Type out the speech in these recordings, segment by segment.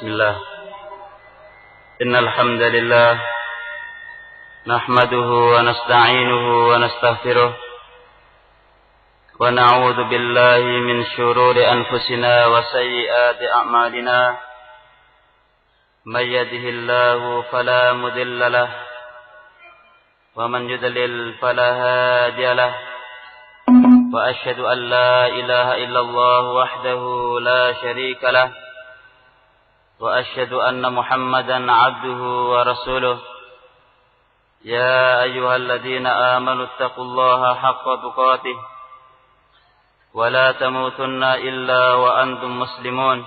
بسم الله إن الحمد لله نحمده ونستعينه ونستغفره ونعوذ بالله من شرور أنفسنا وسيئات أعمالنا من يهده الله فلا مضل له ومن يضلل فلا هادي له وأشهد أن لا إله إلا الله وحده لا شريك له وأشهد أن محمدا عبده ورسوله يا أيها الذين آمنوا اتقوا الله حق تقاته ولا تموتن إلا وأنتم مسلمون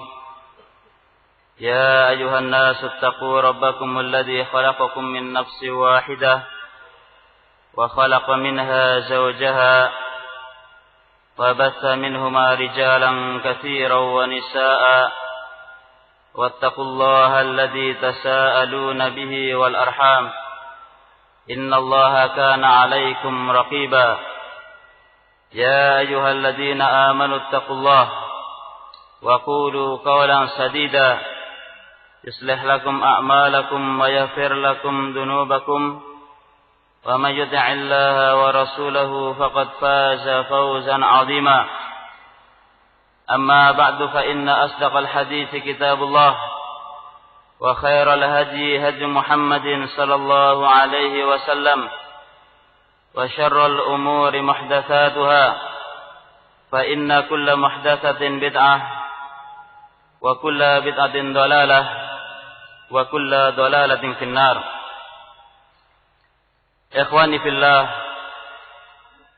يا أيها الناس اتقوا ربكم الذي خلقكم من نفس واحدة وخلق منها زوجها وبث منهما رجالا كثيرا ونساء واتقوا الله الذي تساءلون به والأرحام إن الله كان عليكم رقيبا يا أيها الذين آمنوا اتقوا الله وقولوا قولا سديدا يصلح لكم أعمالكم ويغفر لكم ذنوبكم ومن يطع الله ورسوله فقد فاز فوزا عظيما أما بعد فإن أصدق الحديث كتاب الله وخير الهدي هدي محمد صلى الله عليه وسلم وشر الأمور محدثاتها فإن كل محدثة بدعة وكل بدعة ضلالة وكل ضلالة في النار. Ikhwani fillah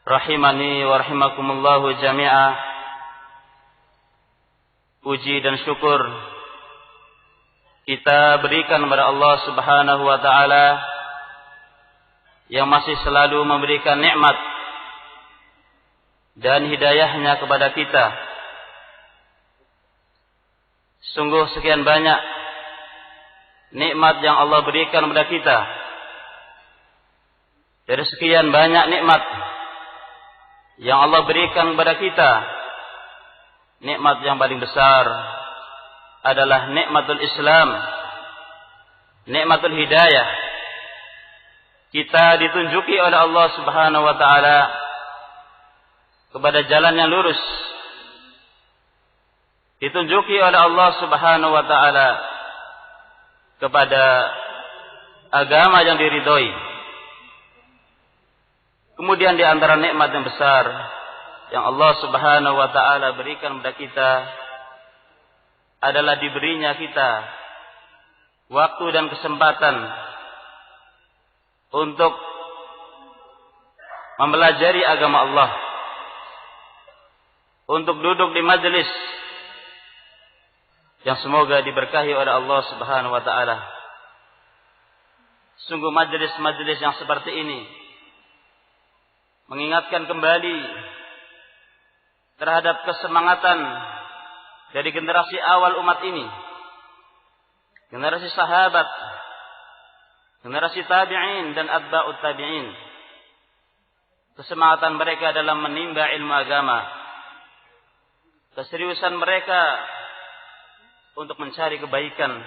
rahimani wa rahimakumullahu jami'a. Puji dan syukur kita berikan kepada Allah Subhanahu wa taala yang masih selalu memberikan nikmat dan hidayahnya kepada kita. Sungguh sekian banyak nikmat yang Allah berikan kepada kita. Dari sekian banyak nikmat yang Allah berikan kepada kita, nikmat yang paling besar adalah nikmatul Islam, nikmatul hidayah. Kita ditunjuki oleh Allah Subhanahu wa taala kepada jalan yang lurus. Ditunjuki oleh Allah Subhanahu wa taala kepada agama yang diridhoi. Kemudian di antara nikmat yang besar yang Allah Subhanahu wa taala berikan kepada kita adalah diberinya kita waktu dan kesempatan untuk mempelajari agama Allah, untuk duduk di majelis yang semoga diberkahi oleh Allah Subhanahu wa taala. Sungguh majelis-majelis yang seperti ini mengingatkan kembali terhadap kesemangatan dari generasi awal umat ini, generasi sahabat, generasi tabi'in dan atba'ut tabi'in. Kesemangatan mereka dalam menimba ilmu agama, keseriusan mereka untuk mencari kebaikan.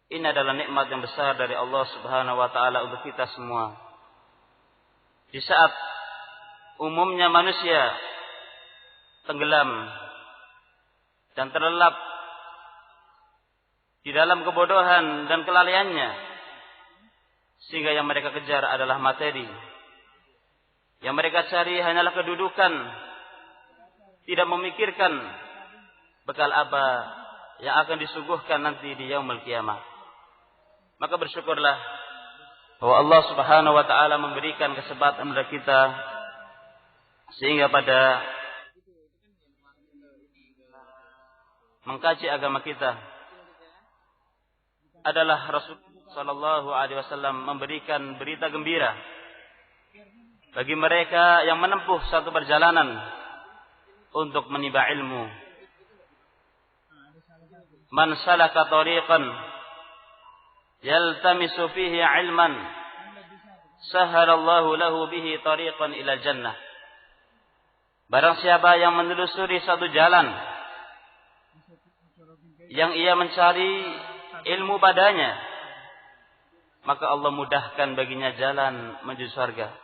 Ini adalah nikmat yang besar dari Allah Subhanahu wa taala untuk kita semua. Di saat umumnya manusia tenggelam dan terlelap di dalam kebodohan dan kelalaiannya, sehingga yang mereka kejar adalah materi, yang mereka cari hanyalah kedudukan, tidak memikirkan bekal apa yang akan disuguhkan nanti di yaumul qiyamah. Maka bersyukurlah bahwa Allah Subhanahu wa taala memberikan kesempatan kepada kita sehingga pada mengkaji agama kita adalah Rasul sallallahu alaihi wasallam memberikan berita gembira bagi mereka yang menempuh satu perjalanan untuk menimba ilmu. Man salaka tariqan yaltamisu fihi ilman sahalallahu lahu bihi tariqan ila jannah. Barang siapa yang menelusuri satu jalan yang ia mencari ilmu padanya, maka Allah mudahkan baginya jalan menuju surga.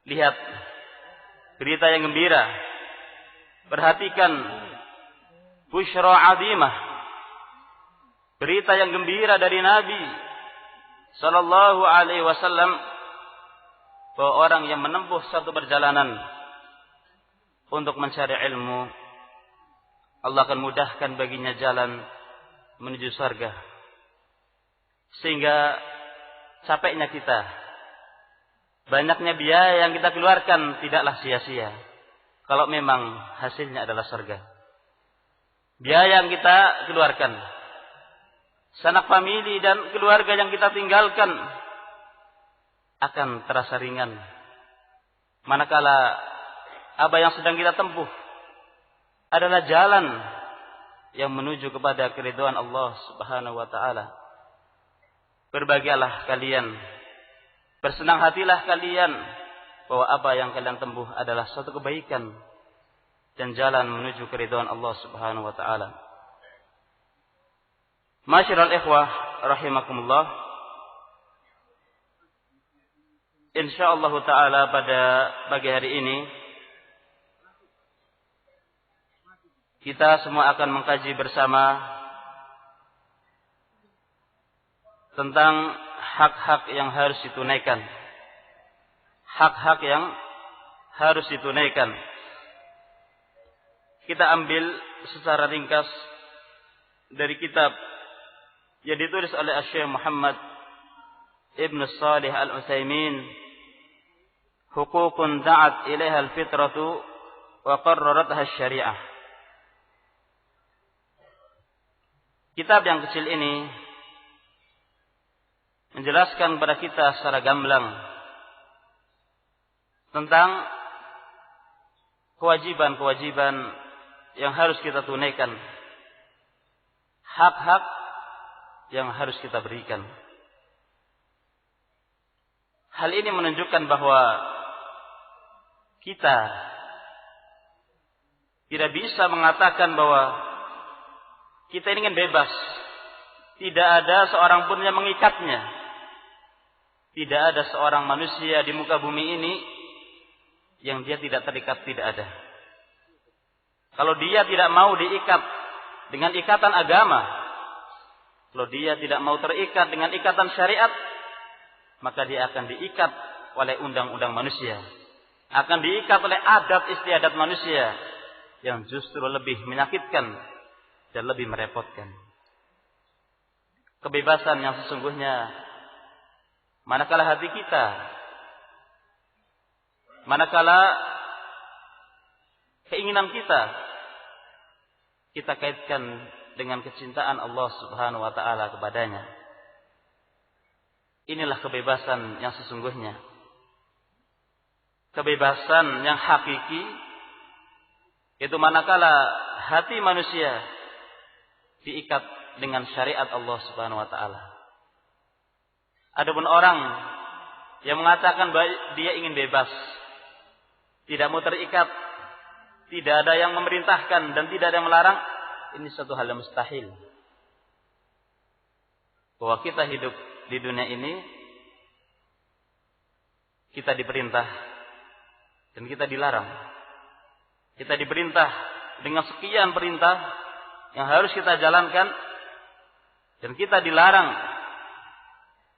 Lihat berita yang gembira. Perhatikan busyra azimah. Berita yang gembira dari Nabi sallallahu alaihi wasallam bahwa orang yang menempuh satu perjalanan untuk mencari ilmu, Allah akan mudahkan baginya jalan menuju surga. Sehingga capeknya kita, banyaknya biaya yang kita keluarkan tidaklah sia-sia kalau memang hasilnya adalah surga. Biaya yang kita keluarkan, sanak famili dan keluarga yang kita tinggalkan akan terasa ringan manakala apa yang sedang kita tempuh adalah jalan yang menuju kepada keridhaan Allah Subhanahu wa taala. Berbahagialah kalian, bersenang hatilah kalian bahwa apa yang kalian tempuh adalah suatu kebaikan dan jalan menuju keridhaan Allah Subhanahu wa taala. Masyiral ikhwah rahimakumullah. Insyaallah taala pada pagi hari ini kita semua akan mengkaji bersama tentang hak-hak yang harus ditunaikan. Hak-hak yang harus ditunaikan. Kita ambil secara ringkas dari kitab yang ditulis oleh Syekh Muhammad Ibn Shalih Al-Utsaimin, Hukukun da'at ilaiha al-fitratu wa qarraratha asy-syari'ah. Kitab yang kecil ini menjelaskan kepada kita secara gamblang tentang kewajiban-kewajiban yang harus kita tunaikan, hak-hak yang harus kita berikan. Hal ini menunjukkan bahwa kita tidak bisa mengatakan bahwa kita ini kan bebas. Tidak ada seorang pun yang mengikatnya. Tidak ada seorang manusia di muka bumi ini yang dia tidak terikat, tidak ada. Kalau dia tidak mau diikat dengan ikatan agama, kalau dia tidak mau terikat dengan ikatan syariat, maka dia akan diikat oleh undang-undang manusia. Akan diikat oleh adat istiadat manusia yang justru lebih menyakitkan dan lebih merepotkan. Kebebasan yang sesungguhnya manakala hati kita, manakala keinginan kita kaitkan dengan kecintaan Allah Subhanahu wa taala kepadanya. Inilah kebebasan yang sesungguhnya. Kebebasan yang hakiki itu manakala hati manusia diikat dengan syariat Allah Subhanahu wa taala. Adapun orang yang mengatakan bahwa dia ingin bebas, tidak mau terikat, tidak ada yang memerintahkan dan tidak ada yang melarang, ini suatu hal yang mustahil. Bahwa kita hidup di dunia ini, kita diperintah dan kita dilarang. Kita diperintah dengan sekian perintah yang harus kita jalankan, dan kita dilarang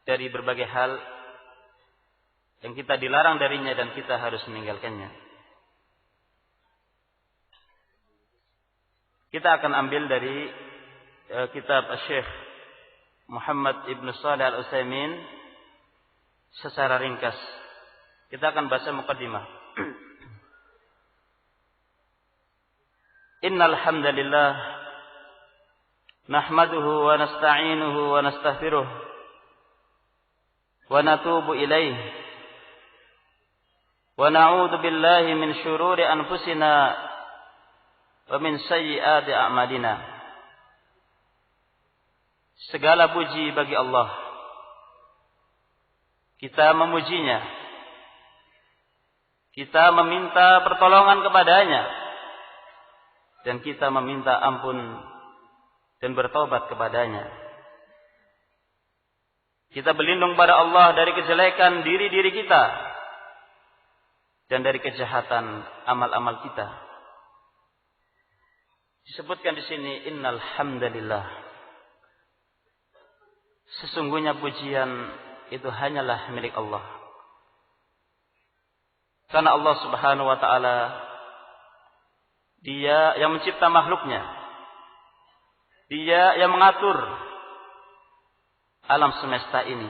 dari berbagai hal yang kita dilarang darinya dan kita harus meninggalkannya. Kita akan ambil dari kitab Syekh Muhammad Ibn Shalih Al-Utsaimin secara ringkas. Kita akan baca muqaddimah. Innal hamdalillah nahmaduhu wa nasta'inuhu wa nastaghfiruh wa natubu ilaih wa na'udzu billahi min syururi anfusina wa min sayyiati a'malina. Segala puji bagi Allah. Kita memujinya. Kita meminta pertolongan kepadanya. Dan kita meminta ampun dan bertaubat kepadanya. Kita berlindung pada Allah dari kejelekan diri-diri kita dan dari kejahatan amal-amal kita. Disebutkan di sini, innal hamdalillah. Sesungguhnya pujian itu hanyalah milik Allah. Karena Allah Subhanahu wa taala Dia yang mencipta makhluknya. Dia yang mengatur alam semesta ini.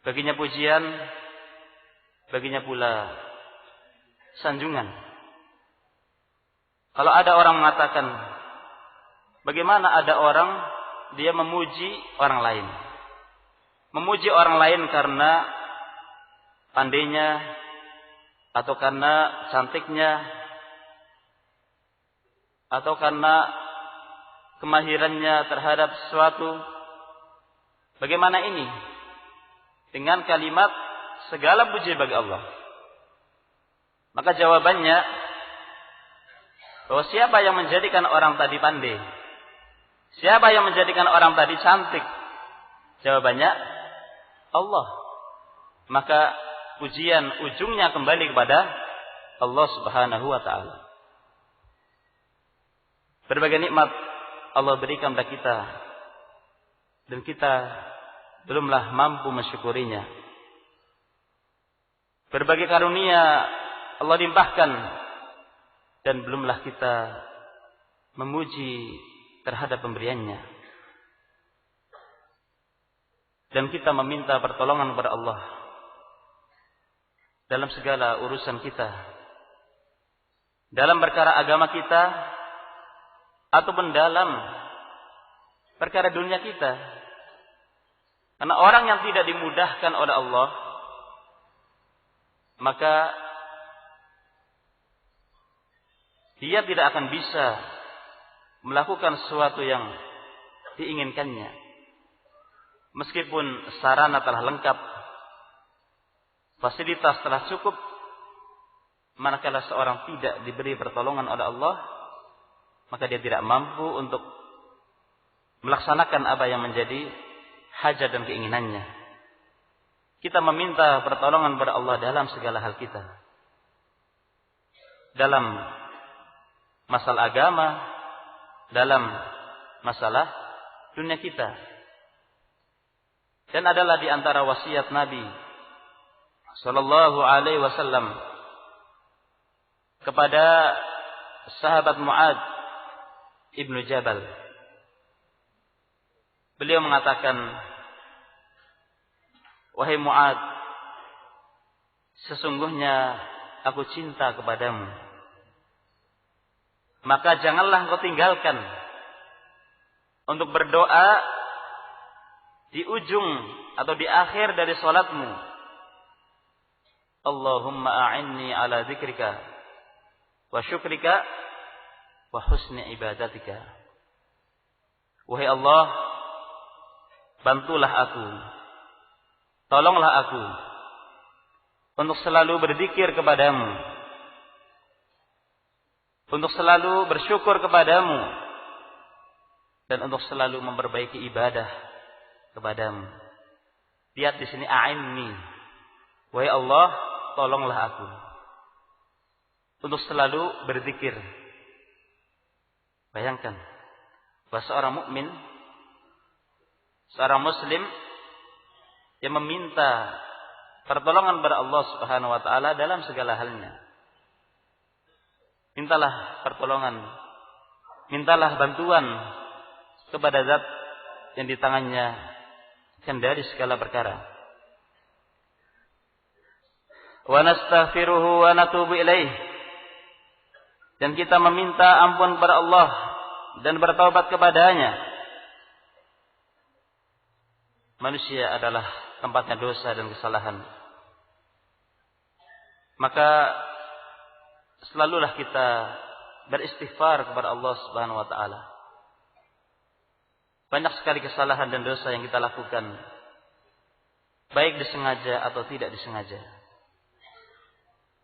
Baginya pujian, baginya pula sanjungan. Kalau ada orang mengatakan, bagaimana ada orang dia memuji orang lain? Memuji orang lain karena pandainya, atau karena cantiknya, atau karena kemahirannya terhadap sesuatu. Bagaimana ini? Dengan kalimat segala puji bagi Allah. Maka jawabannya, bahwa siapa yang menjadikan orang tadi pandai? Siapa yang menjadikan orang tadi cantik? Jawabannya, Allah. Maka pujian ujungnya kembali kepada Allah Subhanahu wa taala. Berbagai nikmat Allah berikan kepada kita dan kita belumlah mampu mensyukurinya. Berbagai karunia Allah limpahkan dan belumlah kita memuji terhadap pemberiannya. Dan kita meminta pertolongan kepada Allah dalam segala urusan kita, dalam perkara agama kita ataupun dalam perkara dunia kita. Karena orang yang tidak dimudahkan oleh Allah, maka dia tidak akan bisa melakukan sesuatu yang diinginkannya. Meskipun sarana telah lengkap, fasilitas telah cukup, manakala seorang tidak diberi pertolongan oleh Allah, maka dia tidak mampu untuk melaksanakan apa yang menjadi hajat dan keinginannya. Kita meminta pertolongan kepada Allah dalam segala hal kita. Dalam masalah agama, dalam masalah dunia kita. Dan adalah di antara wasiat Nabi sallallahu alaihi wasallam kepada sahabat Mu'ad ibnu Jabal. Beliau mengatakan, wahai Mu'ad, sesungguhnya aku cinta kepadamu. Maka janganlah engkau tinggalkan untuk berdoa di ujung atau di akhir dari salatmu. Allahumma a'inni ala dzikrika wa syukrika wa husni ibadatika. Wahai Allah, bantulah aku, tolonglah aku untuk selalu berzikir kepadamu, untuk selalu bersyukur kepadamu, dan untuk selalu memperbaiki ibadah kepadamu. Lihat di sini, a'inni, wahai Allah, tolonglah aku untuk selalu berzikir. Bayangkan bahwa seorang mukmin, seorang muslim yang meminta pertolongan kepada Allah Subhanahu wa taala dalam segala halnya. Mintalah pertolongan, mintalah bantuan kepada Zat yang di tangannya kendali segala perkara. Wa nastaghfiruhu wa natubu ilaih. Dan kita meminta ampun kepada Allah dan bertaubat kepadanya. Manusia adalah tempatnya dosa dan kesalahan. Maka selalulah kita beristighfar kepada Allah Subhanahu wa taala. Banyak sekali kesalahan dan dosa yang kita lakukan, baik disengaja atau tidak disengaja.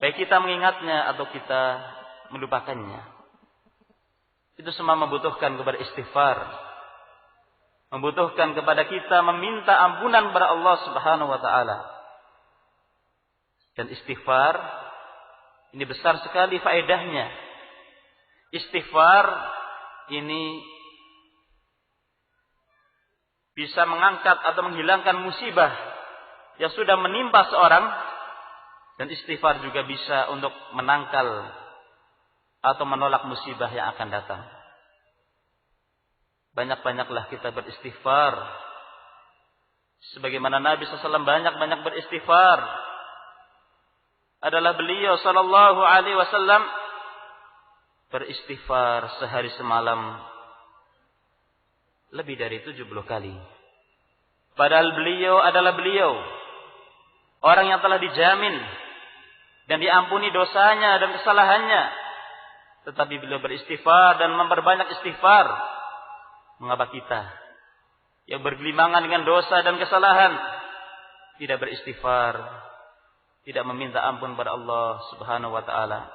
Baik kita mengingatnya atau kita melupakannya. Itu semua membutuhkan kepada istighfar. Membutuhkan kepada kita meminta ampunan kepada Allah Subhanahu wa taala. Dan istighfar ini besar sekali faedahnya. Istighfar ini bisa mengangkat atau menghilangkan musibah yang sudah menimpa seorang, dan istighfar juga bisa untuk menangkal atau menolak musibah yang akan datang. Banyak-banyaklah kita beristighfar. Sebagaimana Nabi SAW banyak-banyak beristighfar. Adalah beliau sallallahu alaihi wasallam beristighfar sehari semalam lebih dari 70 kali. Padahal beliau adalah orang yang telah dijamin dan diampuni dosanya dan kesalahannya. Tetapi beliau beristighfar dan memperbanyak istighfar. Mengapa kita yang bergelimangan dengan dosa dan kesalahan tidak beristighfar, tidak meminta ampun kepada Allah Subhanahu wa taala?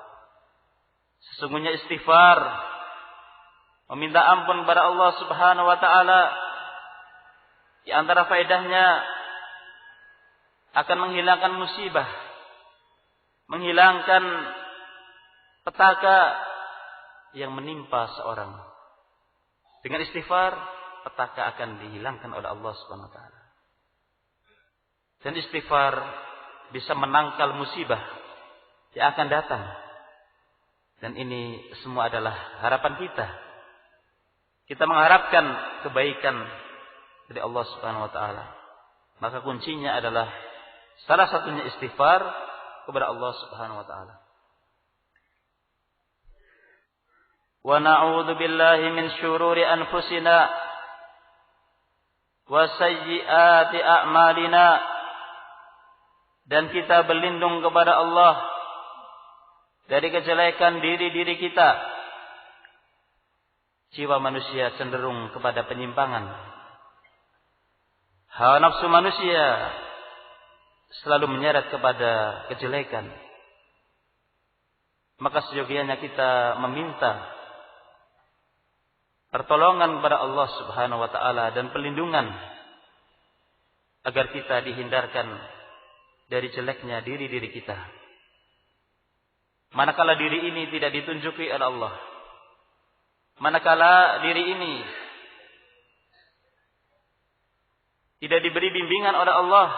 Sesungguhnya istighfar, meminta ampun kepada Allah Subhanahu wa taala, di antara faedahnya akan menghilangkan musibah, menghilangkan petaka yang menimpa seorang. Dengan istighfar, petaka akan dihilangkan oleh Allah Subhanahu wa taala. Dan istighfar bisa menangkal musibah yang akan datang. Dan ini semua adalah harapan kita. Kita mengharapkan kebaikan dari Allah Subhanahu wa taala. Maka kuncinya adalah salah satunya istighfar kepada Allah Subhanahu wa taala. Wa na'udzu billahi min syururi anfusina wa sayyiati a'malina. Dan kita berlindung kepada Allah dari kejelekan diri-diri kita. Jiwa manusia cenderung kepada penyimpangan. Hawa nafsu manusia selalu menyeret kepada kejelekan. Maka seyogianya kita meminta pertolongan kepada Allah Subhanahu wa taala dan perlindungan agar kita dihindarkan dari jeleknya diri-diri kita. Manakala diri ini tidak ditunjuki oleh Allah, manakala diri ini tidak diberi bimbingan oleh Allah,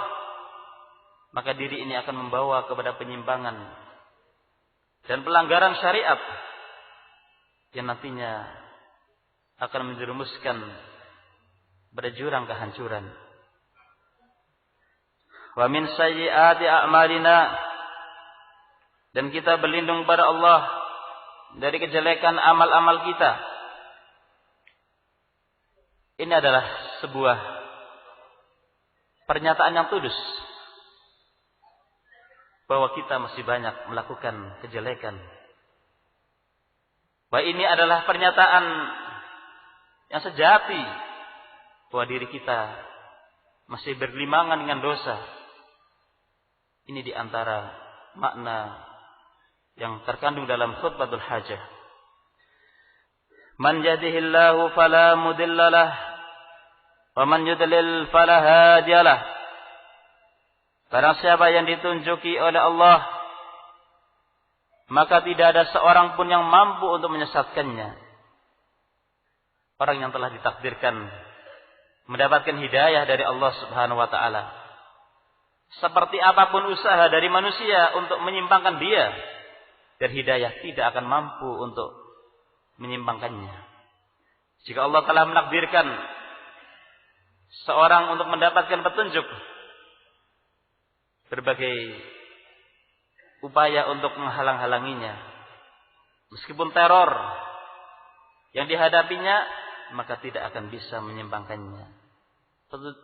maka diri ini akan membawa kepada penyimpangan dan pelanggaran syariat yang nantinya akan menjerumuskan pada jurang kehancuran. Wa min sayyiati a'malina, dan kita berlindung pada Allah dari kejelekan amal-amal kita. Ini adalah sebuah pernyataan yang tulus bahwa kita masih banyak melakukan kejelekan. Bahwa ini adalah pernyataan yang sejati bahwa diri kita masih bergelimangan dengan dosa. Ini di antara makna yang terkandung dalam khutbatul hajah. Man yahdihillahu fala mudhillalah wa man yudlil fala hadiyalah. Barang siapa yang ditunjuki oleh Allah, maka tidak ada seorang pun yang mampu untuk menyesatkannya. Orang yang telah ditakdirkan mendapatkan hidayah dari Allah Subhanahu wa taala, seperti apapun usaha dari manusia untuk menyimpangkan dia dari hidayah, tidak akan mampu untuk menyimpangkannya. Jika Allah telah menakdirkan seorang untuk mendapatkan petunjuk, berbagai upaya untuk menghalang-halanginya, meskipun teror yang dihadapinya, maka tidak akan bisa menyimpangkannya.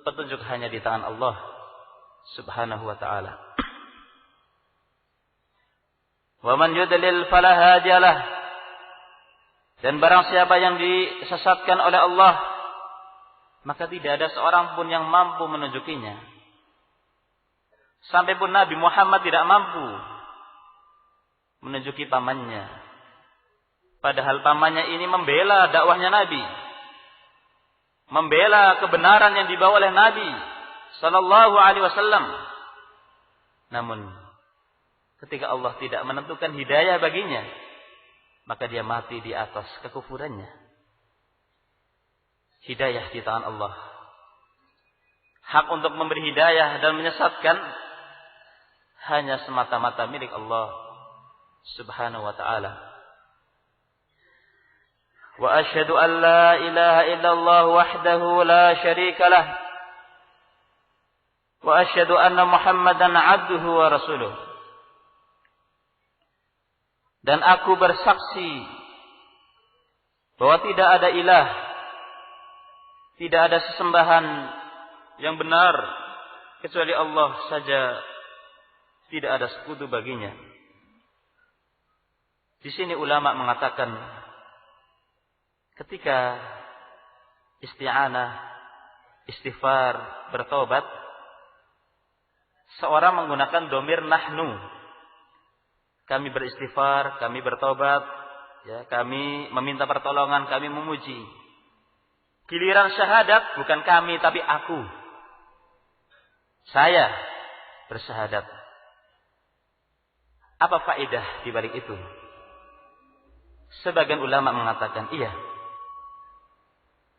Petunjuk hanya di tangan Allah Subhanahu wa ta'ala. Wa man yudlil fala hadiyalah. Dan barang siapa yang disesatkan oleh Allah, maka tidak ada seorang pun yang mampu menunjukinya. Sampai pun Nabi Muhammad tidak mampu menunjuki pamannya. Padahal pamannya ini membela dakwahnya Nabi, membela kebenaran yang dibawa oleh Nabi sallallahu alaihi wasallam. Namun ketika Allah tidak menentukan hidayah baginya, maka dia mati di atas kekufurannya. Hidayah di tangan Allah. Hak untuk memberi hidayah dan menyesatkan hanya semata-mata milik Allah Subhanahu wa ta'ala. Wa asyhadu an la ilaha illallah wahdahu la syarika lah. Wa asyhadu anna Muhammadan abduhu wa rasuluh. Dan aku bersaksi bahwa tidak ada ilah, tidak ada sesembahan yang benar kecuali Allah saja, tidak ada sekutu baginya. Di sini ulama mengatakan ketika isti'anah, istighfar, bertobat, seorang menggunakan dhamir nahnu. Kami beristighfar, kami bertobat, ya, kami meminta pertolongan, kami memuji. Giliran syahadat bukan kami tapi aku. Saya bersyahadat. Apa faedah di balik itu? Sebagian ulama mengatakan iya.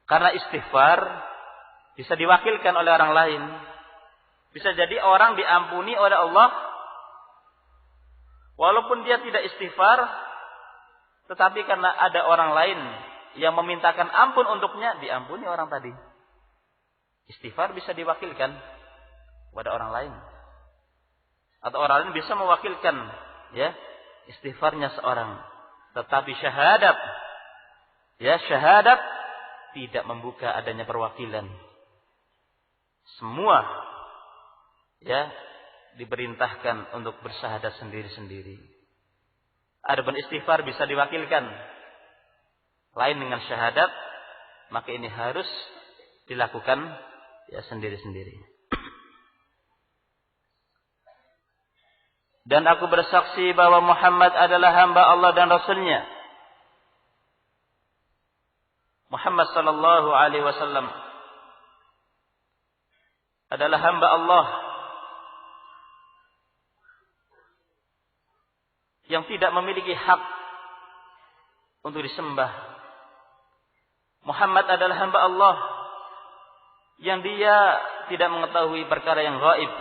Karena istighfar bisa diwakilkan oleh orang lain. Bisa jadi orang diampuni oleh Allah walaupun dia tidak istighfar, tetapi karena ada orang lain yang memintakan ampun untuknya, diampuni orang tadi. Istighfar bisa diwakilkan pada orang lain. Atau orang lain bisa mewakilkan, ya, istighfarnya seorang. Tetapi syahadat, ya, syahadat tidak membuka adanya perwakilan. Semua, ya, diperintahkan untuk bersyahadat sendiri-sendiri. Adapun istighfar bisa diwakilkan. Lain dengan syahadat, maka ini harus dilakukan, ya, sendiri-sendiri. Dan aku bersaksi bahwa Muhammad adalah hamba Allah dan Rasulnya. Muhammad sallallahu alaihi wasallam adalah hamba Allah yang tidak memiliki hak untuk disembah. Muhammad adalah hamba Allah yang dia tidak mengetahui perkara yang gaib.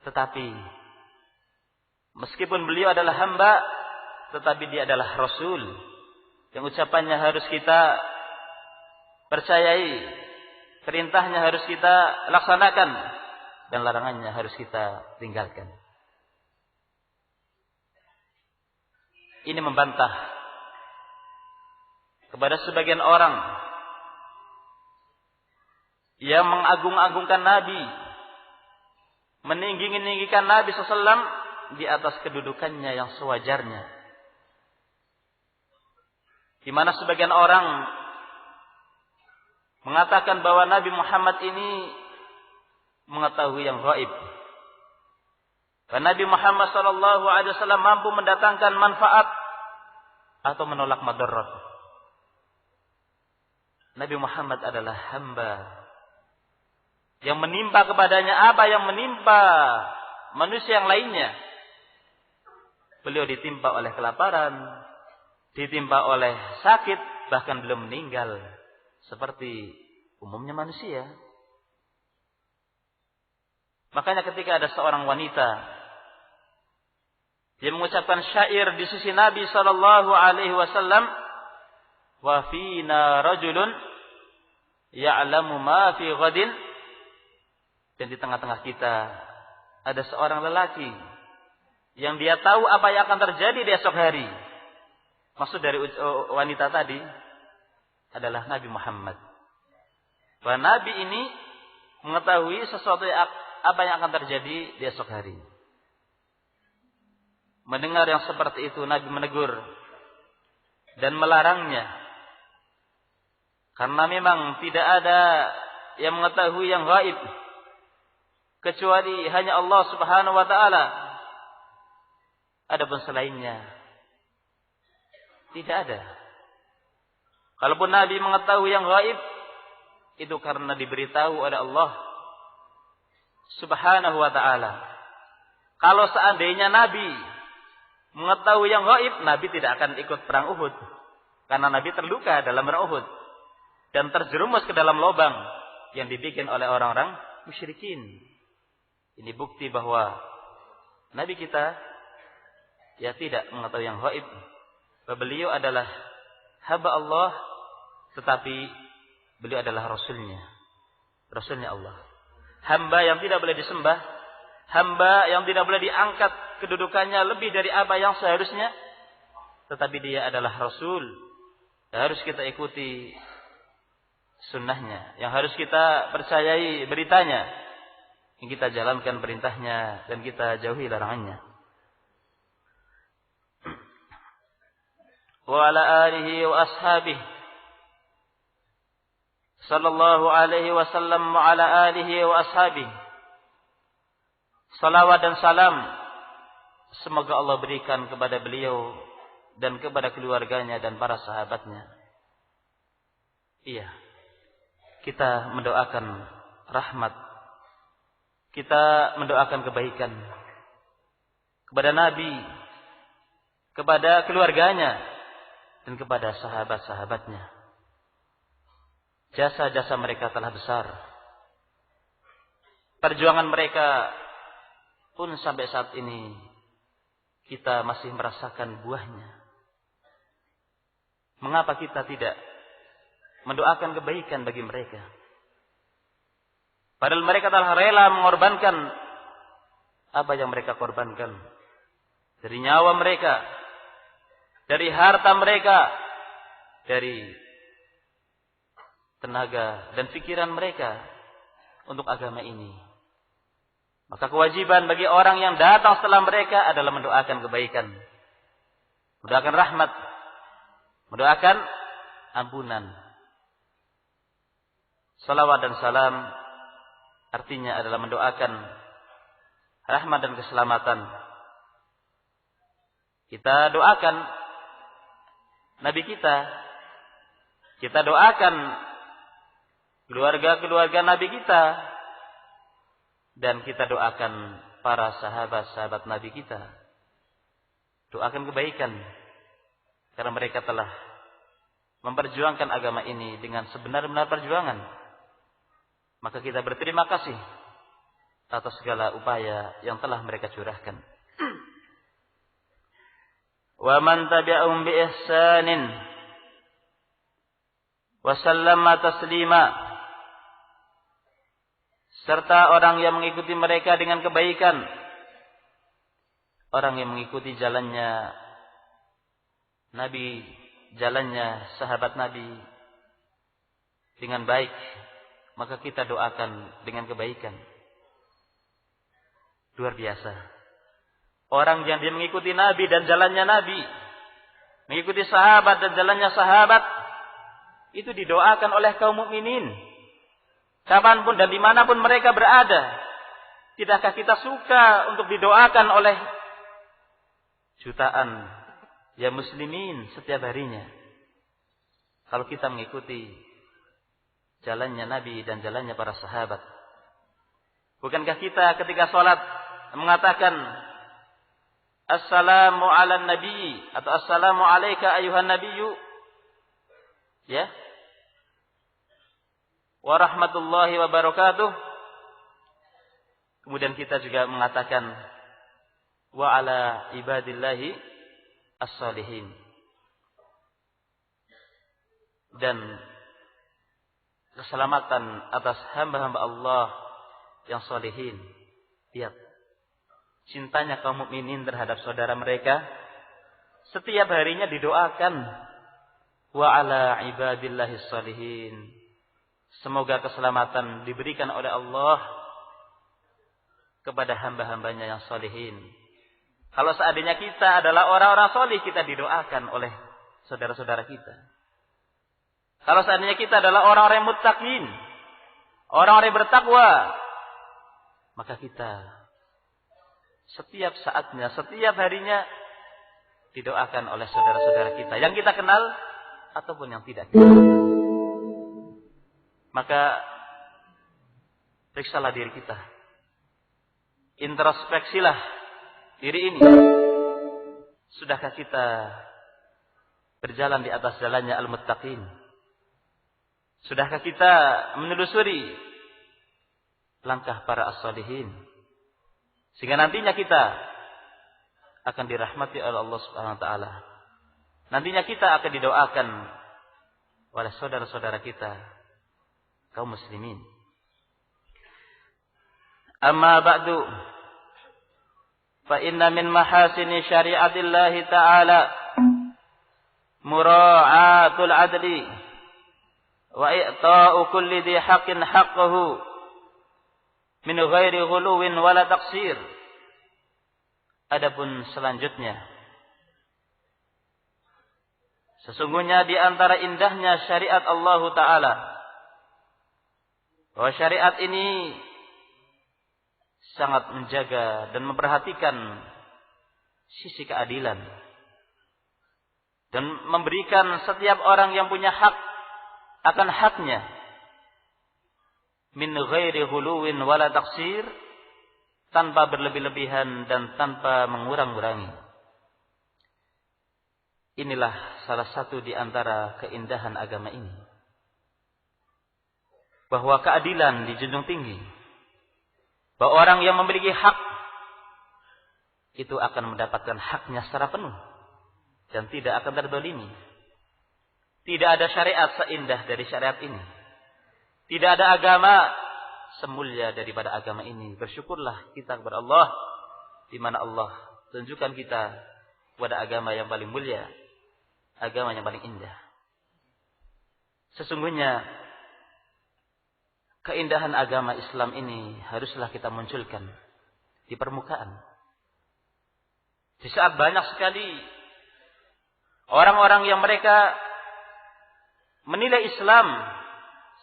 Tetapi meskipun beliau adalah hamba, tetapi dia adalah Rasul yang ucapannya harus kita percayai, perintahnya harus kita laksanakan, dan larangannya harus kita tinggalkan. Ini membantah kepada sebagian orang yang mengagung-agungkan Nabi, meninggi-ninggikan Nabi SAW di atas kedudukannya yang sewajarnya. Di mana sebagian orang mengatakan bahwa Nabi Muhammad ini mengetahui yang gaib. Dan Nabi Muhammad SAW mampu mendatangkan manfaat atau menolak madarat. Nabi Muhammad adalah hamba yang menimpa kepadanya apa yang menimpa manusia yang lainnya. Beliau ditimpa oleh kelaparan, ditimpa oleh sakit, bahkan belum meninggal seperti umumnya manusia. Makanya ketika ada seorang wanita yang mengucapkan syair di sisi Nabi sallallahu alaihi wasallam, wa fina rajulun ya'lamu ma fi ghadin, dan di tengah-tengah kita ada seorang lelaki yang dia tahu apa yang akan terjadi di esok hari. Maksud dari wanita tadi adalah Nabi Muhammad. Bahwa Nabi ini mengetahui sesuatu apa yang akan terjadi di esok hari. Mendengar yang seperti itu, Nabi menegur dan melarangnya. Karena memang tidak ada yang mengetahui yang gaib kecuali hanya Allah Subhanahu wa ta'ala. Adapun selainnya Tidak ada. Kalaupun Nabi mengetahui yang gaib, itu karena diberitahu oleh Allah Subhanahu wa ta'ala. Kalau seandainya Nabi mengetahui yang gaib, Nabi tidak akan ikut perang Uhud. Karena Nabi terluka dalam perang Uhud. Dan terjerumus ke dalam lubang yang dibikin oleh orang-orang musyrikin. Ini bukti bahwa Nabi kita tidak mengetahui yang gaib. Beliau adalah hamba Allah, tetapi beliau adalah Rasulnya. Rasulnya Allah. Hamba yang tidak boleh disembah. Hamba yang tidak boleh diangkat kedudukannya lebih dari apa yang seharusnya. Tetapi dia adalah Rasul. Yang harus kita ikuti sunnahnya. Yang harus kita percayai beritanya. Yang kita jalankan perintahnya. Dan kita jauhi larangannya. Wa ala alihi wa ashabihi. Sallallahu alaihi wasallam wa ala alihi wa ashabihi. Salawat dan salam semoga Allah berikan kepada beliau dan kepada keluarganya dan para sahabatnya. Iya. Kita mendoakan rahmat. Kita mendoakan kebaikan kepada Nabi, kepada keluarganya dan kepada sahabat-sahabatnya. Jasa-jasa mereka telah besar. Perjuangan mereka pun sampai saat ini kita masih merasakan buahnya. Mengapa kita tidak mendoakan kebaikan bagi mereka? Padahal mereka telah rela mengorbankan apa yang mereka korbankan. Dari nyawa mereka, dari harta mereka, dari tenaga dan pikiran mereka untuk agama ini. Maka kewajiban bagi orang yang datang setelah mereka adalah mendoakan kebaikan, mendoakan rahmat, mendoakan ampunan. Salawat dan salam artinya adalah mendoakan rahmat dan keselamatan. Kita doakan Nabi kita. Kita doakan keluarga-keluarga Nabi kita. Dan kita doakan para sahabat-sahabat Nabi kita. Doakan kebaikan. Karena mereka telah memperjuangkan agama ini dengan sebenar-benar perjuangan. Maka kita berterima kasih atas segala upaya yang telah mereka curahkan. Wa man tabi'ahum bi ihsanin wa sallama taslima. Serta orang yang mengikuti mereka dengan kebaikan. Orang yang mengikuti jalannya Nabi, jalannya sahabat Nabi dengan baik, maka kita doakan dengan kebaikan. Luar biasa. Orang yang dia mengikuti Nabi dan jalannya Nabi, mengikuti sahabat dan jalannya sahabat, itu didoakan oleh kaum mukminin. Kapanpun dan dimanapun mereka berada. Tidakkah kita suka untuk didoakan oleh jutaan ya muslimin setiap harinya? Kalau kita mengikuti jalannya Nabi dan jalannya para sahabat. Bukankah kita ketika sholat mengatakan Assalamu ala nabi atau Assalamu alaika ayuhan nabiyyu? Ya. Wa rahmatullahi wa barakatuh. Kemudian kita juga mengatakan wa ala ibadillahi as-salihin. Dan keselamatan atas hamba-hamba Allah yang salihin. Lihat cintanya kaum mukminin terhadap saudara mereka setiap harinya didoakan wa ala ibadillahi as-salihin. Semoga keselamatan diberikan oleh Allah kepada hamba-hambanya yang salihin. Kalau seandainya kita adalah orang-orang salih, kita didoakan oleh saudara-saudara kita. Kalau seandainya kita adalah orang-orang yang muttaqin, orang-orang yang bertakwa, maka kita setiap saatnya, setiap harinya didoakan oleh saudara-saudara kita yang kita kenal ataupun yang tidak. Maka periksalah diri kita. Introspeksilah diri ini. Sudahkah kita berjalan di atas jalannya al-muttaqin? Sudahkah kita menelusuri langkah para as-salihin? Sehingga nantinya kita akan dirahmati oleh Allah Subhanahu wa taala. Nantinya kita akan didoakan oleh saudara-saudara kita kaum muslimin. Amma ba'du, fa inna min mahasini syari'atillahi ta'ala mura'atul adli wa i'ta'u kulli dhi haqqin haqqahu min ghairi ghuluwin wala taqsir. Adapun selanjutnya, sesungguhnya di antara indahnya syariat Allah Ta'ala, bahwa syariat ini sangat menjaga dan memperhatikan sisi keadilan dan memberikan setiap orang yang punya hak akan haknya, min ghairi huluwin wala taksir, tanpa berlebih-lebihan dan tanpa mengurang-urangi. Inilah salah satu di antara keindahan agama ini, bahwa keadilan dijunjung tinggi, bahwa orang yang memiliki hak itu akan mendapatkan haknya secara penuh dan tidak akan terzalimi. Tidak ada syariat seindah dari syariat ini. Tidak ada agama semulia daripada agama ini. Bersyukurlah kita kepada Allah, di mana Allah tunjukkan kita kepada agama yang paling mulia, agama yang paling indah. Sesungguhnya keindahan agama Islam ini haruslah kita munculkan di permukaan. Di saat banyak sekali orang-orang yang mereka menilai Islam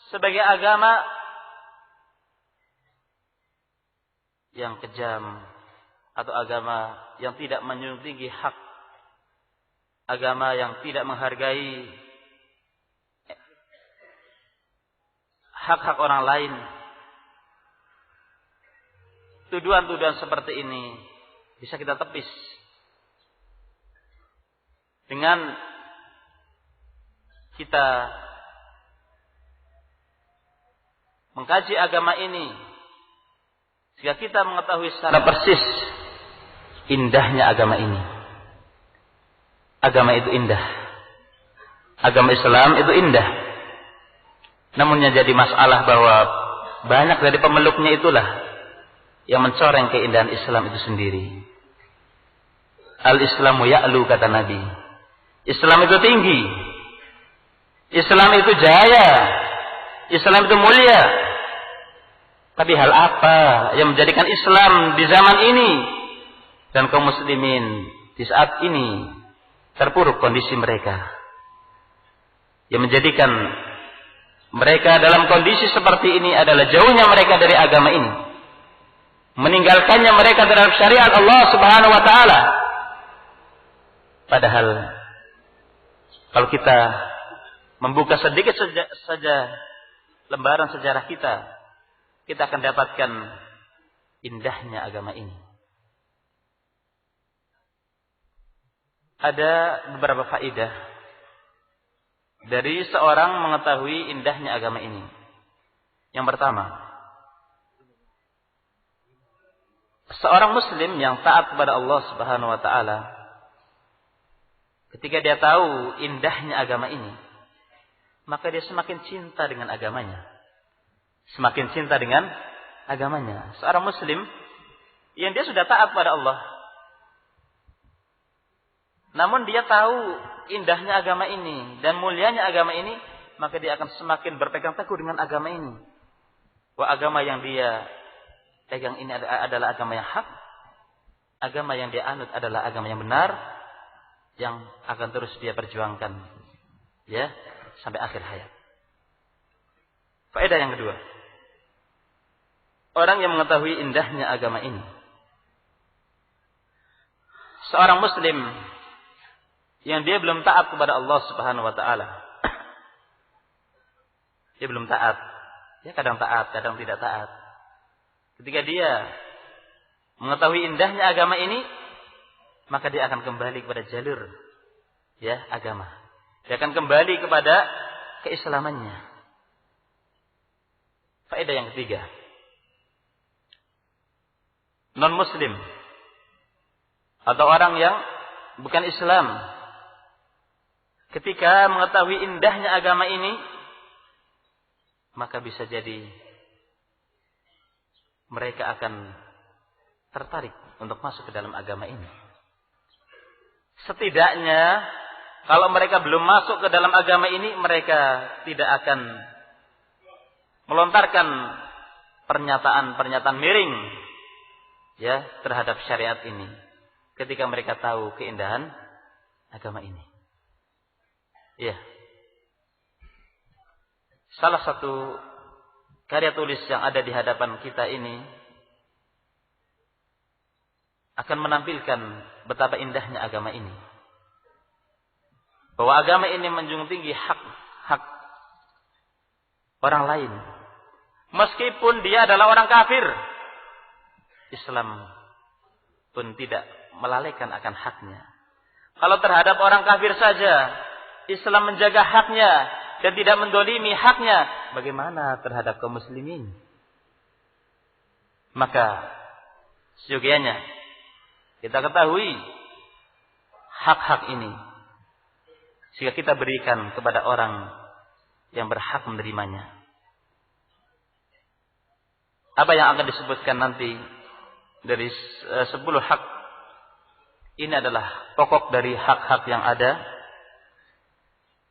sebagai agama yang kejam atau agama yang tidak menjunjung tinggi hak, agama yang tidak menghargai hak-hak orang lain. Tuduhan-tuduhan seperti ini bisa kita tepis dengan kita mengkaji agama ini, sehingga kita mengetahui secara persis indahnya agama ini. Agama itu indah. Agama Islam itu indah. Namun yang jadi masalah bahwa banyak dari pemeluknya itulah yang mencoreng keindahan Islam itu sendiri. Al-Islamu ya'lu, kata Nabi. Islam itu tinggi. Islam itu jaya. Islam itu mulia. Tapi hal apa yang menjadikan Islam di zaman ini dan kaum muslimin di saat ini terpuruk kondisi mereka, yang menjadikan mereka dalam kondisi seperti ini adalah jauhnya mereka dari agama ini, meninggalkannya mereka terhadap syariat Allah Subhanahu wa taala. Padahal kalau kita membuka sedikit saja lembaran sejarah kita, kita akan dapatkan indahnya agama ini. Ada beberapa faedah dari seorang mengetahui indahnya agama ini. Yang pertama, seorang muslim yang taat kepada Allah Subhanahu wa taala, ketika dia tahu indahnya agama ini, maka dia semakin cinta dengan agamanya. Semakin cinta dengan agamanya. Seorang muslim yang dia sudah taat pada Allah, namun dia tahu indahnya agama ini dan mulianya agama ini, maka dia akan semakin berpegang teguh dengan agama ini. Wah, agama yang dia pegang ini adalah agama yang hak. Agama yang dia anut adalah agama yang benar, yang akan terus dia perjuangkan, ya, sampai akhir hayat. Faedah yang kedua, orang yang mengetahui indahnya agama ini, seorang muslim yang dia belum taat kepada Allah Subhanahu wa taala. Dia belum taat. Dia kadang taat, kadang tidak taat. Ketika dia mengetahui indahnya agama ini, maka dia akan kembali kepada jalur agama. Dia akan kembali kepada keislamannya. Faedah yang ketiga. Non-muslim atau orang yang bukan Islam, ketika mengetahui indahnya agama ini, maka bisa jadi mereka akan tertarik untuk masuk ke dalam agama ini. Setidaknya kalau mereka belum masuk ke dalam agama ini, mereka tidak akan melontarkan pernyataan-pernyataan miring terhadap syariat ini ketika mereka tahu keindahan agama ini. Salah satu karya tulis yang ada di hadapan kita ini akan menampilkan betapa indahnya agama ini. Bahwa agama ini menjunjung tinggi hak orang lain. Meskipun dia adalah orang kafir, Islam pun tidak melalaikan akan haknya. Kalau terhadap orang kafir saja Islam menjaga haknya dan tidak mendolimi haknya, bagaimana terhadap kaum muslimin? Maka seyogianya kita ketahui hak-hak ini sehingga kita berikan kepada orang yang berhak menerimanya. Apa yang akan disebutkan nanti dari 10 hak ini adalah pokok dari hak-hak yang ada,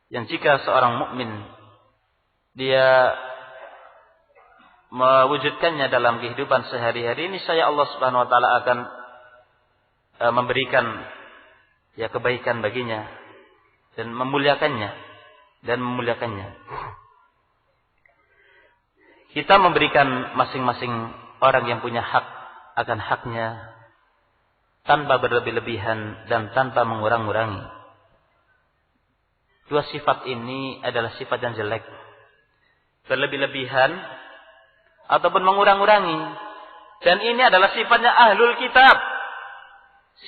yang jika seorang mukmin dia mewujudkannya dalam kehidupan sehari-hari ini, saya Allah Subhanahu wa taala akan memberikan kebaikan baginya dan memuliakannya. Kita memberikan masing-masing orang yang punya hak akan haknya tanpa berlebih-lebihan dan tanpa mengurang-urangi. Dua sifat ini adalah sifat yang jelek. Berlebih-lebihan ataupun mengurang-urangi. Dan ini adalah sifatnya ahlul kitab.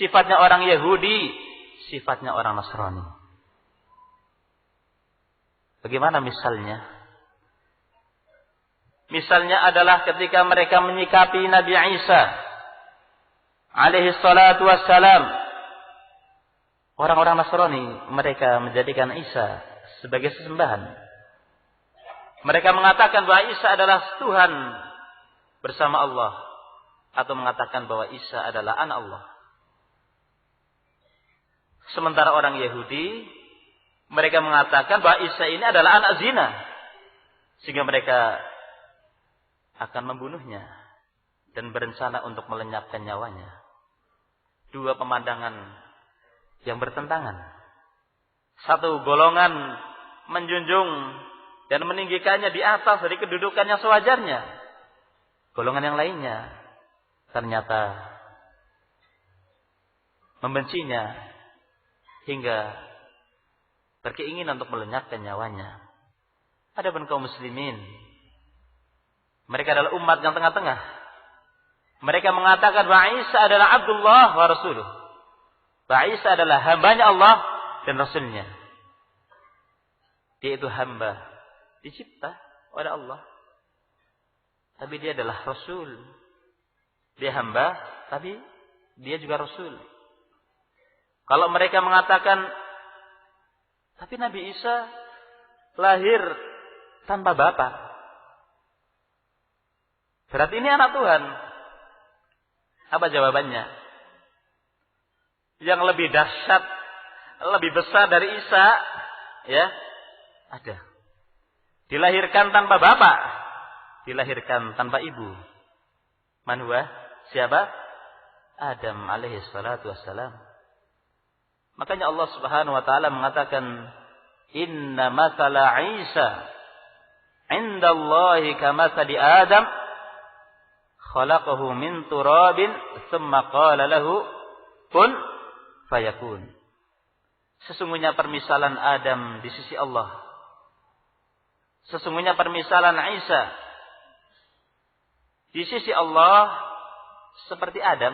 Sifatnya orang Yahudi, sifatnya orang Nasrani. Bagaimana misalnya? Misalnya adalah ketika mereka menyikapi Nabi Isa alaihi salatu wassalam. Orang-orang Nasrani, mereka menjadikan Isa sebagai sesembahan. Mereka mengatakan bahwa Isa adalah Tuhan bersama Allah, atau mengatakan bahwa Isa adalah anak Allah. Sementara orang Yahudi, mereka mengatakan bahwa Isa ini adalah anak zina, sehingga mereka akan membunuhnya dan berencana untuk melenyapkan nyawanya. Dua pemandangan yang bertentangan. Satu golongan menjunjung dan meninggikannya di atas dari kedudukan yang sewajarnya. Golongan yang lainnya ternyata membencinya hingga berkeinginan untuk melenyapkan nyawanya. Adapun kaum muslimin, mereka adalah umat yang tengah-tengah. Mereka mengatakan bahwa Isa adalah Abdullah wa Rasuluh. Bahwa Isa adalah hambanya Allah dan Rasulnya. Dia itu hamba, dicipta oleh Allah. Tapi dia adalah Rasul. Dia hamba, tapi dia juga Rasul. Kalau mereka mengatakan, tapi Nabi Isa lahir tanpa bapak, berarti ini anak Tuhan. Apa jawabannya? Yang lebih dahsyat, lebih besar dari Isa, ada. Dilahirkan tanpa bapak, dilahirkan tanpa ibu. Man huwa? Siapa? Adam alaihi salatu wassalam. Makanya Allah Subhanahu wa taala mengatakan, "Inna mathala Isa 'inda Allahi kamathali Adam, khalaqahu min turabin, tsumma qala lahu kun fayakun." Sesungguhnya permisalan Adam di sisi Allah, sesungguhnya permisalan Isa di sisi Allah seperti Adam.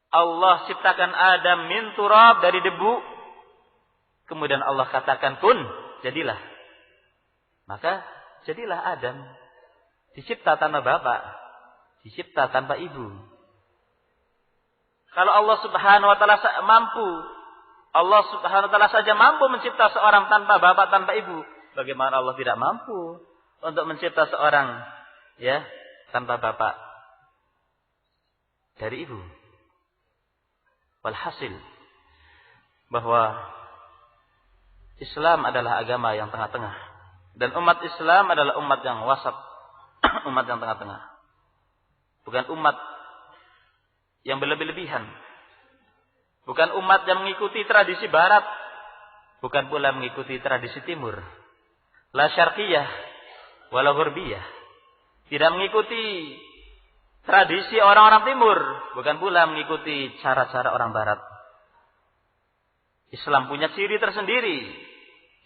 Allah ciptakan Adam min turab, dari debu. Kemudian Allah katakan kun, jadilah. Maka jadilah Adam. Dicipta tanpa bapak, dicipta tanpa ibu. Kalau Allah Subhanahu wa taala mampu, Allah Subhanahu wa taala saja mampu mencipta seorang tanpa bapak, tanpa ibu, bagaimana Allah tidak mampu untuk mencipta seorang tanpa bapak dari ibu? Walhasil bahwa Islam adalah agama yang tengah-tengah, dan umat Islam adalah umat yang wasat, umat yang tengah-tengah. Bukan umat yang berlebih-lebihan, bukan umat yang mengikuti tradisi barat, bukan pula mengikuti tradisi timur. La syarqiyah wala gharbiyah. Tidak mengikuti tradisi orang-orang timur, bukan pula mengikuti cara-cara orang barat. Islam punya ciri tersendiri.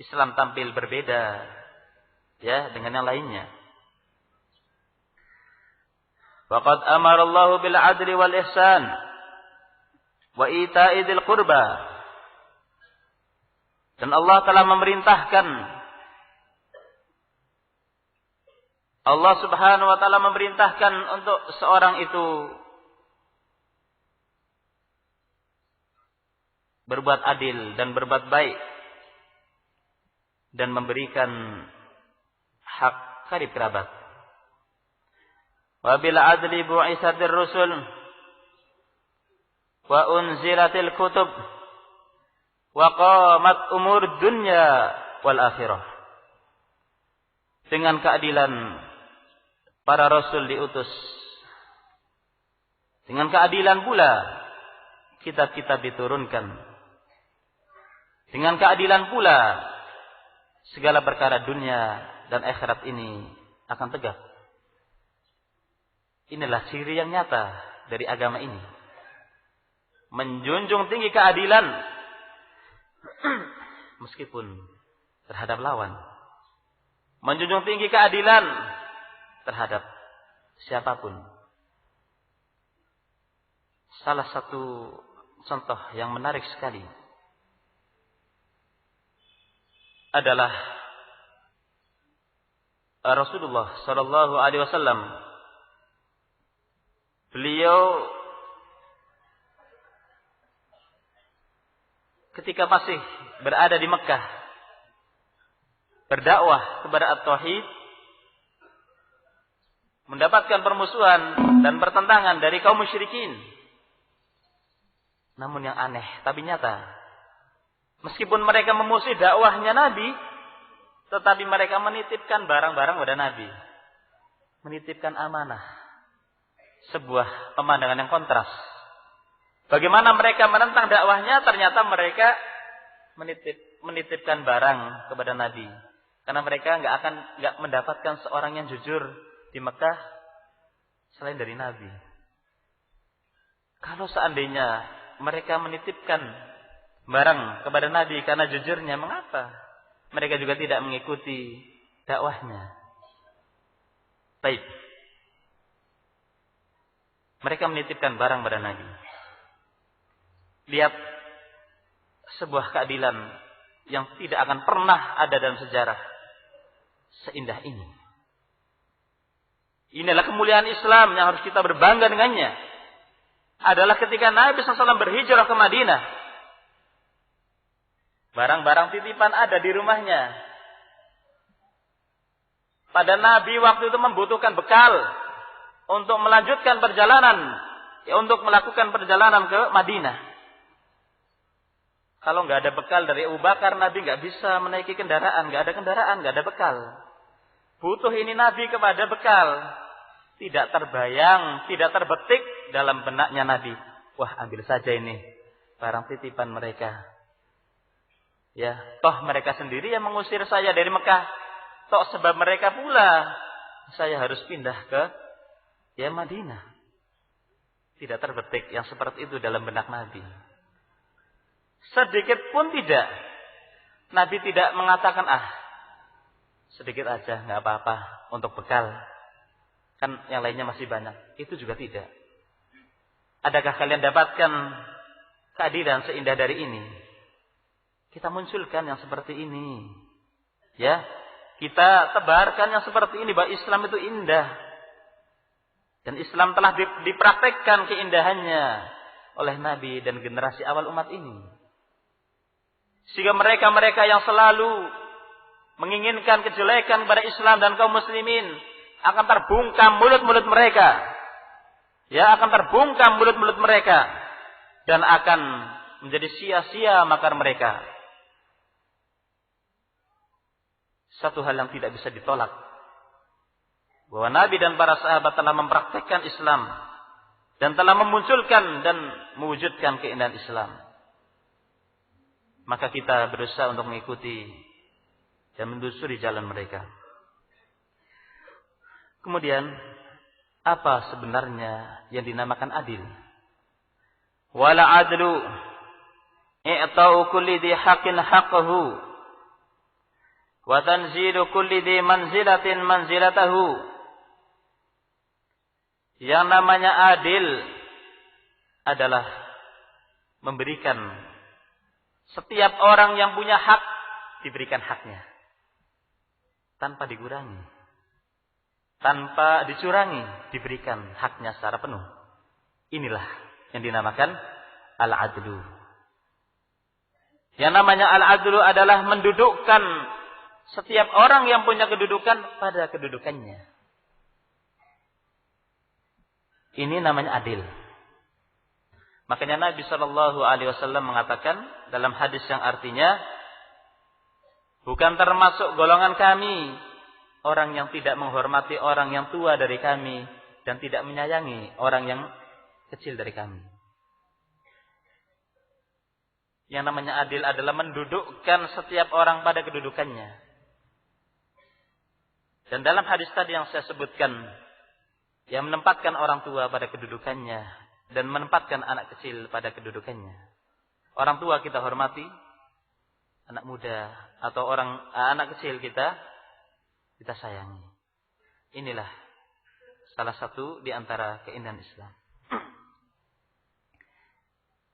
Islam tampil berbeda dengan yang lainnya. Faqad amara Allah bil adli wal ihsan wa ita'i dzil qurba. Dan Allah telah memerintahkan, Allah Subhanahu wa taala memerintahkan untuk seorang itu berbuat adil dan berbuat baik dan memberikan hak karib kerabat. Wa bil adli bu'isatir rusul wa unzilatil kutub wa qamat umur dunya wal akhirah. Dengan keadilan para rasul diutus. Dengan keadilan pula kitab-kitab diturunkan. Dengan keadilan pula segala perkara dunia dan akhirat ini akan tegak. Inilah ciri yang nyata dari agama ini. Menjunjung tinggi keadilan meskipun terhadap lawan. Menjunjung tinggi keadilan terhadap siapapun. Salah satu contoh yang menarik sekali adalah Rasulullah sallallahu alaihi wasallam. Beliau ketika masih berada di Mekah berdakwah kepada at-tauhid, mendapatkan permusuhan dan pertentangan dari kaum musyrikin. Namun yang aneh tapi nyata, meskipun mereka memusuhi dakwahnya Nabi, tetapi mereka menitipkan barang-barang pada Nabi, menitipkan amanah. Sebuah pemandangan yang kontras. Bagaimana mereka menentang dakwahnya, ternyata mereka menitipkan barang kepada Nabi. Karena mereka nggak mendapatkan seorang yang jujur di Mekah selain dari Nabi. Kalau seandainya mereka menitipkan barang kepada Nabi karena jujurnya, mengapa mereka juga tidak mengikuti dakwahnya? Baik. Mereka menitipkan barang pada Nabi. Lihat sebuah keadilan yang tidak akan pernah ada dalam sejarah seindah ini. Inilah kemuliaan Islam yang harus kita berbangga dengannya. Adalah ketika Nabi SAW berhijrah ke Madinah. Barang-barang titipan ada di rumahnya. Pada Nabi waktu itu membutuhkan bekal untuk melanjutkan perjalanan, untuk melakukan perjalanan ke Madinah. Kalau nggak ada bekal dari Abu Bakar, Nabi nggak bisa menaiki kendaraan, nggak ada kendaraan, nggak ada bekal. Butuh ini Nabi kepada bekal. Tidak terbayang, tidak terbetik dalam benaknya Nabi. Wah, ambil saja ini barang titipan mereka. Ya, toh mereka sendiri yang mengusir saya dari Mekah. Toh sebab mereka pula saya harus pindah ke Madinah. Tidak terbetik yang seperti itu dalam benak Nabi. Sedikit pun tidak. Nabi tidak mengatakan, sedikit aja, nggak apa-apa untuk bekal. Kan yang lainnya masih banyak. Itu juga tidak. Adakah kalian dapatkan keadilan seindah dari ini? Kita munculkan yang seperti ini. Ya, kita tebarkan yang seperti ini, bahwa Islam itu indah. Dan Islam telah dipraktekkan keindahannya oleh Nabi dan generasi awal umat ini. Sehingga mereka-mereka yang selalu menginginkan kejelekan kepada Islam dan kaum muslimin akan terbungkam mulut-mulut mereka. Ya, akan terbungkam mulut-mulut mereka dan akan menjadi sia-sia makar mereka. Satu hal yang tidak bisa ditolak, bahwa Nabi dan para sahabat telah mempraktekkan Islam dan telah memunculkan dan mewujudkan keindahan Islam. Maka kita berusaha untuk mengikuti dan menelusuri jalan mereka. Kemudian, apa sebenarnya yang dinamakan adil? Wala adlu i'ta'u kulli dhi haqqin haqqahu wa tanzilu kulli dhi manzilatin manzilatahu. Yang namanya adil adalah memberikan setiap orang yang punya hak diberikan haknya tanpa dikurangi, tanpa dicurangi, diberikan haknya secara penuh. Inilah yang dinamakan al-adlu. Yang namanya al-adlu adalah mendudukkan setiap orang yang punya kedudukan pada kedudukannya. Ini namanya adil. Makanya Nabi SAW mengatakan dalam hadis yang artinya, bukan termasuk golongan kami orang yang tidak menghormati orang yang tua dari kami dan tidak menyayangi orang yang kecil dari kami. Yang namanya adil adalah mendudukkan setiap orang pada kedudukannya. Dan dalam hadis tadi yang saya sebutkan, yang menempatkan orang tua pada kedudukannya dan menempatkan anak kecil pada kedudukannya. Orang tua kita hormati, anak muda atau anak kecil kita sayangi. Inilah salah satu di antara keindahan Islam.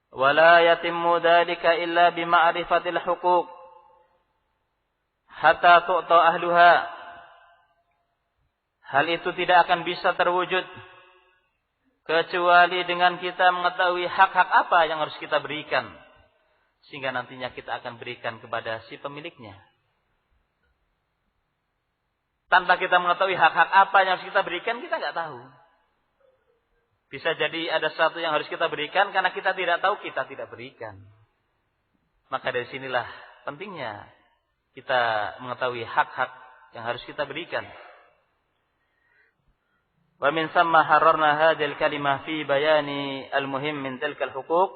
Wala yatimmu dzalika illa bima'rifatil huquq hatta tu'ta ahluha. Hal itu tidak akan bisa terwujud kecuali dengan kita mengetahui hak-hak apa yang harus kita berikan, sehingga nantinya kita akan berikan kepada si pemiliknya. Tanpa kita mengetahui hak-hak apa yang harus kita berikan, kita nggak tahu. Bisa jadi ada sesuatu yang harus kita berikan, karena kita tidak tahu, kita tidak berikan. Maka dari sinilah pentingnya kita mengetahui hak-hak yang harus kita berikan. Wa min thamma hararna hadhil kalimah fi bayani al-muhim min tilka al-huquq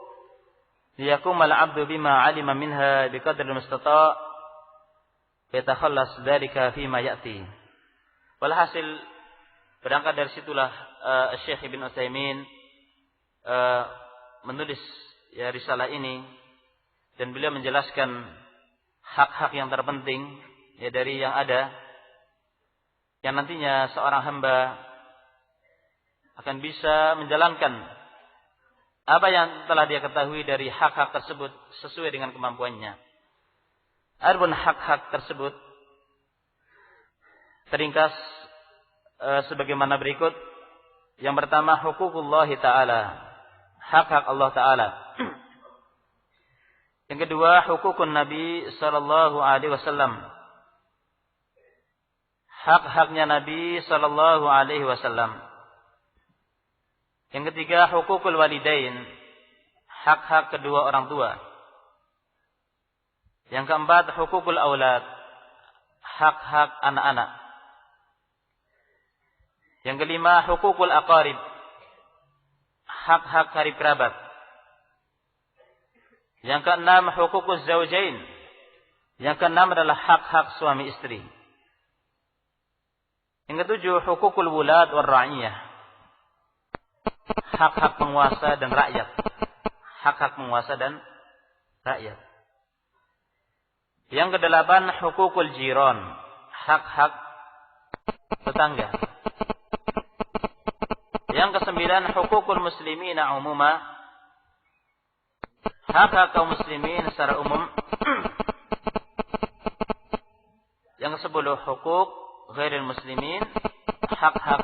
liyaqum al-'abdu bima 'alima minha biqadri al-mustata' yatakhallas dzalika fi ma ya'ti. Walhasil berangkat dari situlah Syekh Ibn Utsaimin menulis risalah ini, dan beliau menjelaskan hak-hak yang terpenting dari yang ada, yang nantinya seorang hamba akan bisa menjalankan apa yang telah dia ketahui dari hak-hak tersebut sesuai dengan kemampuannya. Adapun hak-hak tersebut teringkas sebagaimana berikut. Yang pertama, huququllah ta'ala, hak-hak Allah ta'ala. Yang kedua, huququn Nabi sallallahu alaihi wasallam, hak-haknya Nabi sallallahu alaihi wasallam. Yang ketiga, huququl walidain, hak-hak kedua orang tua. Yang keempat, huququl aulad, hak-hak anak-anak. Yang kelima, huququl aqarib, hak-hak karib kerabat. Yang keenam, huququz zaujain, yang keenam adalah hak-hak suami istri. Yang ketujuh, huququl wulad war ra'iyah, hak-hak penguasa dan rakyat. Hak-hak penguasa dan rakyat. Yang kedelapan, hukukul jiran, hak-hak tetangga. Yang kesembilan, hukukul muslimina umuma, hak-hak kaum muslimin secara umum. Yang kesepuluh, hukuk ghairil muslimin, hak-hak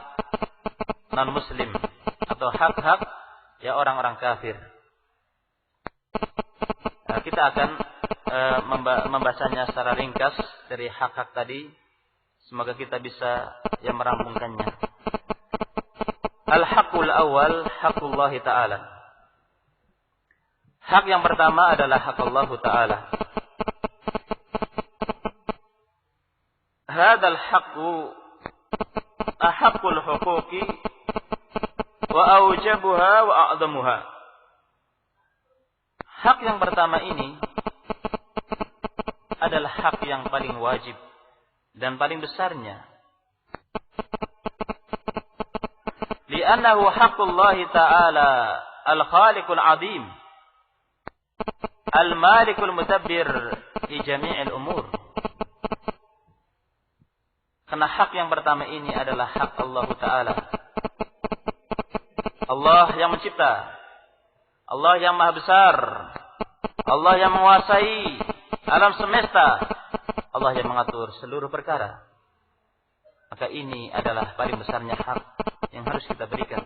non-muslim atau hak-hak ya orang-orang kafir. Nah, kita akan membahasanya secara ringkas dari hak-hak tadi. Semoga kita bisa merampungkannya. Al-haqqul awal, haqqullah ta'ala. Hak yang pertama adalah hak Allah Ta'ala. Hadzal haqqu ahaqqul huquqi wa aujabuha wa a'zamuha. Hak yang pertama ini adalah hak yang paling wajib dan paling besarnya. Li'annahu haqqullah ta'ala al-khaliqul 'azim al-malikul mudabbir di jami'il umur. Karena hak yang pertama ini adalah hak Allah Ta'ala. Allah yang mencipta, Allah yang maha besar, Allah yang menguasai alam semesta, Allah yang mengatur seluruh perkara. Maka ini adalah paling besarnya hak yang harus kita berikan.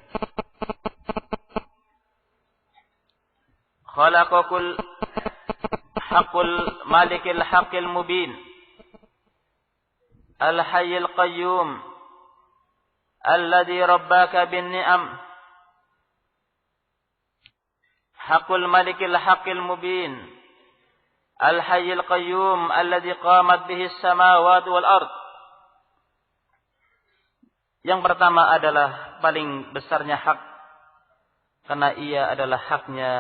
Khalaqakul haqqul malikil haqqil mubin al-hayyil qayyum alladhi rabbaka bin ni'am. Haqqul malikil haqqil mubin al-hayyil qayyum alladhi qamat bihi as-samawati wal ard. Yang pertama adalah paling besarnya hak, karena ia adalah haknya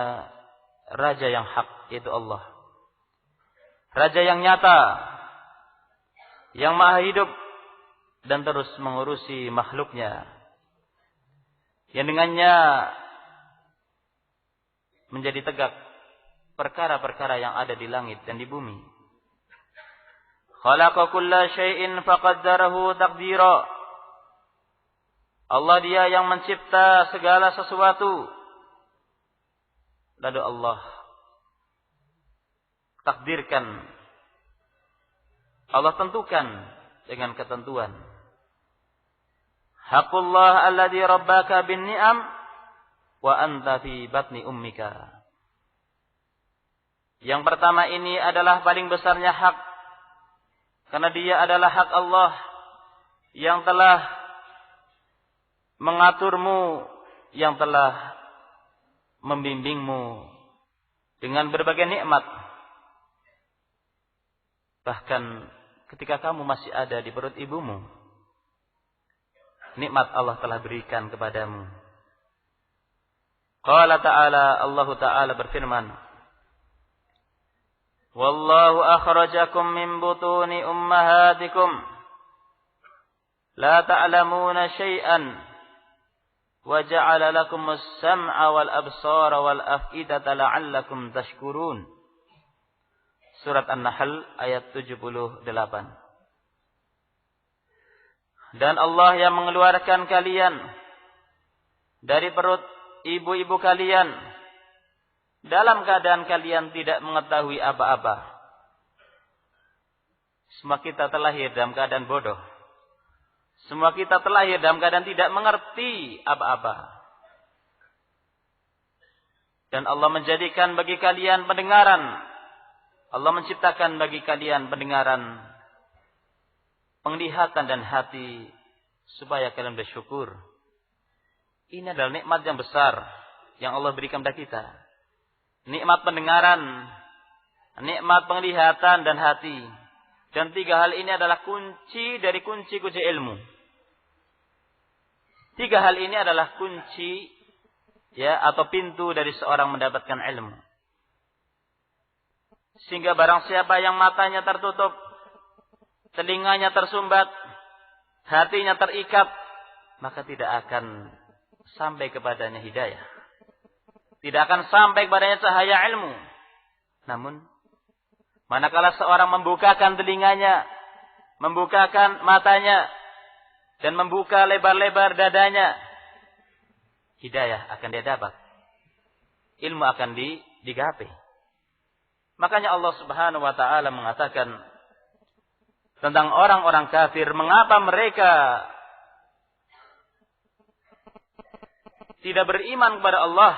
Raja yang hak, yaitu Allah. Raja yang nyata, yang maha hidup dan terus mengurusi makhluknya, yang dengannya menjadi tegak perkara-perkara yang ada di langit dan di bumi. Khalaqa kulla syai'in faqaddarahu taqdira. Allah dia yang mencipta segala sesuatu. Lalu Allah takdirkan, Allah tentukan dengan ketentuan. Haqqullah alladhi rabbaka bin ni'am wa anta fi batni ummika. Yang pertama ini adalah paling besarnya hak, karena dia adalah hak Allah yang telah mengaturmu, yang telah membimbingmu dengan berbagai nikmat. Bahkan ketika kamu masih ada di perut ibumu, nikmat Allah telah berikan kepadamu. Qala ta'ala, Allah Ta'ala berfirman, Wallahu akhrajakum min butuni ummahatikum la ta'lamuna syai'an wa ja'ala lakumus sam'a wal absara wal af'idata la'allakum tashkurun. Surat An-Nahl ayat 78. Dan Allah yang mengeluarkan kalian dari perut ibu-ibu kalian dalam keadaan kalian tidak mengetahui apa-apa. Semua kita terlahir dalam keadaan bodoh. Semua kita terlahir dalam keadaan tidak mengerti apa-apa. Dan Allah menjadikan bagi kalian pendengaran. Allah menciptakan bagi kalian pendengaran, penglihatan dan hati supaya kalian bersyukur. Ini adalah nikmat yang besar yang Allah berikan kepada kita. Nikmat pendengaran, nikmat penglihatan dan hati. Dan tiga hal ini adalah kunci dari kunci-kunci ilmu. Tiga hal ini adalah kunci atau pintu dari seorang mendapatkan ilmu. Sehingga barang siapa yang matanya tertutup, telinganya tersumbat, hatinya terikat, maka tidak akan sampai kepadanya hidayah. Tidak akan sampai kepadanya cahaya ilmu. Namun, manakala seorang membukakan telinganya, membukakan matanya, dan membuka lebar-lebar dadanya, hidayah akan dia dapat. Ilmu akan digapai. Makanya Allah Subhanahu wa taala mengatakan tentang orang-orang kafir, mengapa mereka tidak beriman kepada Allah?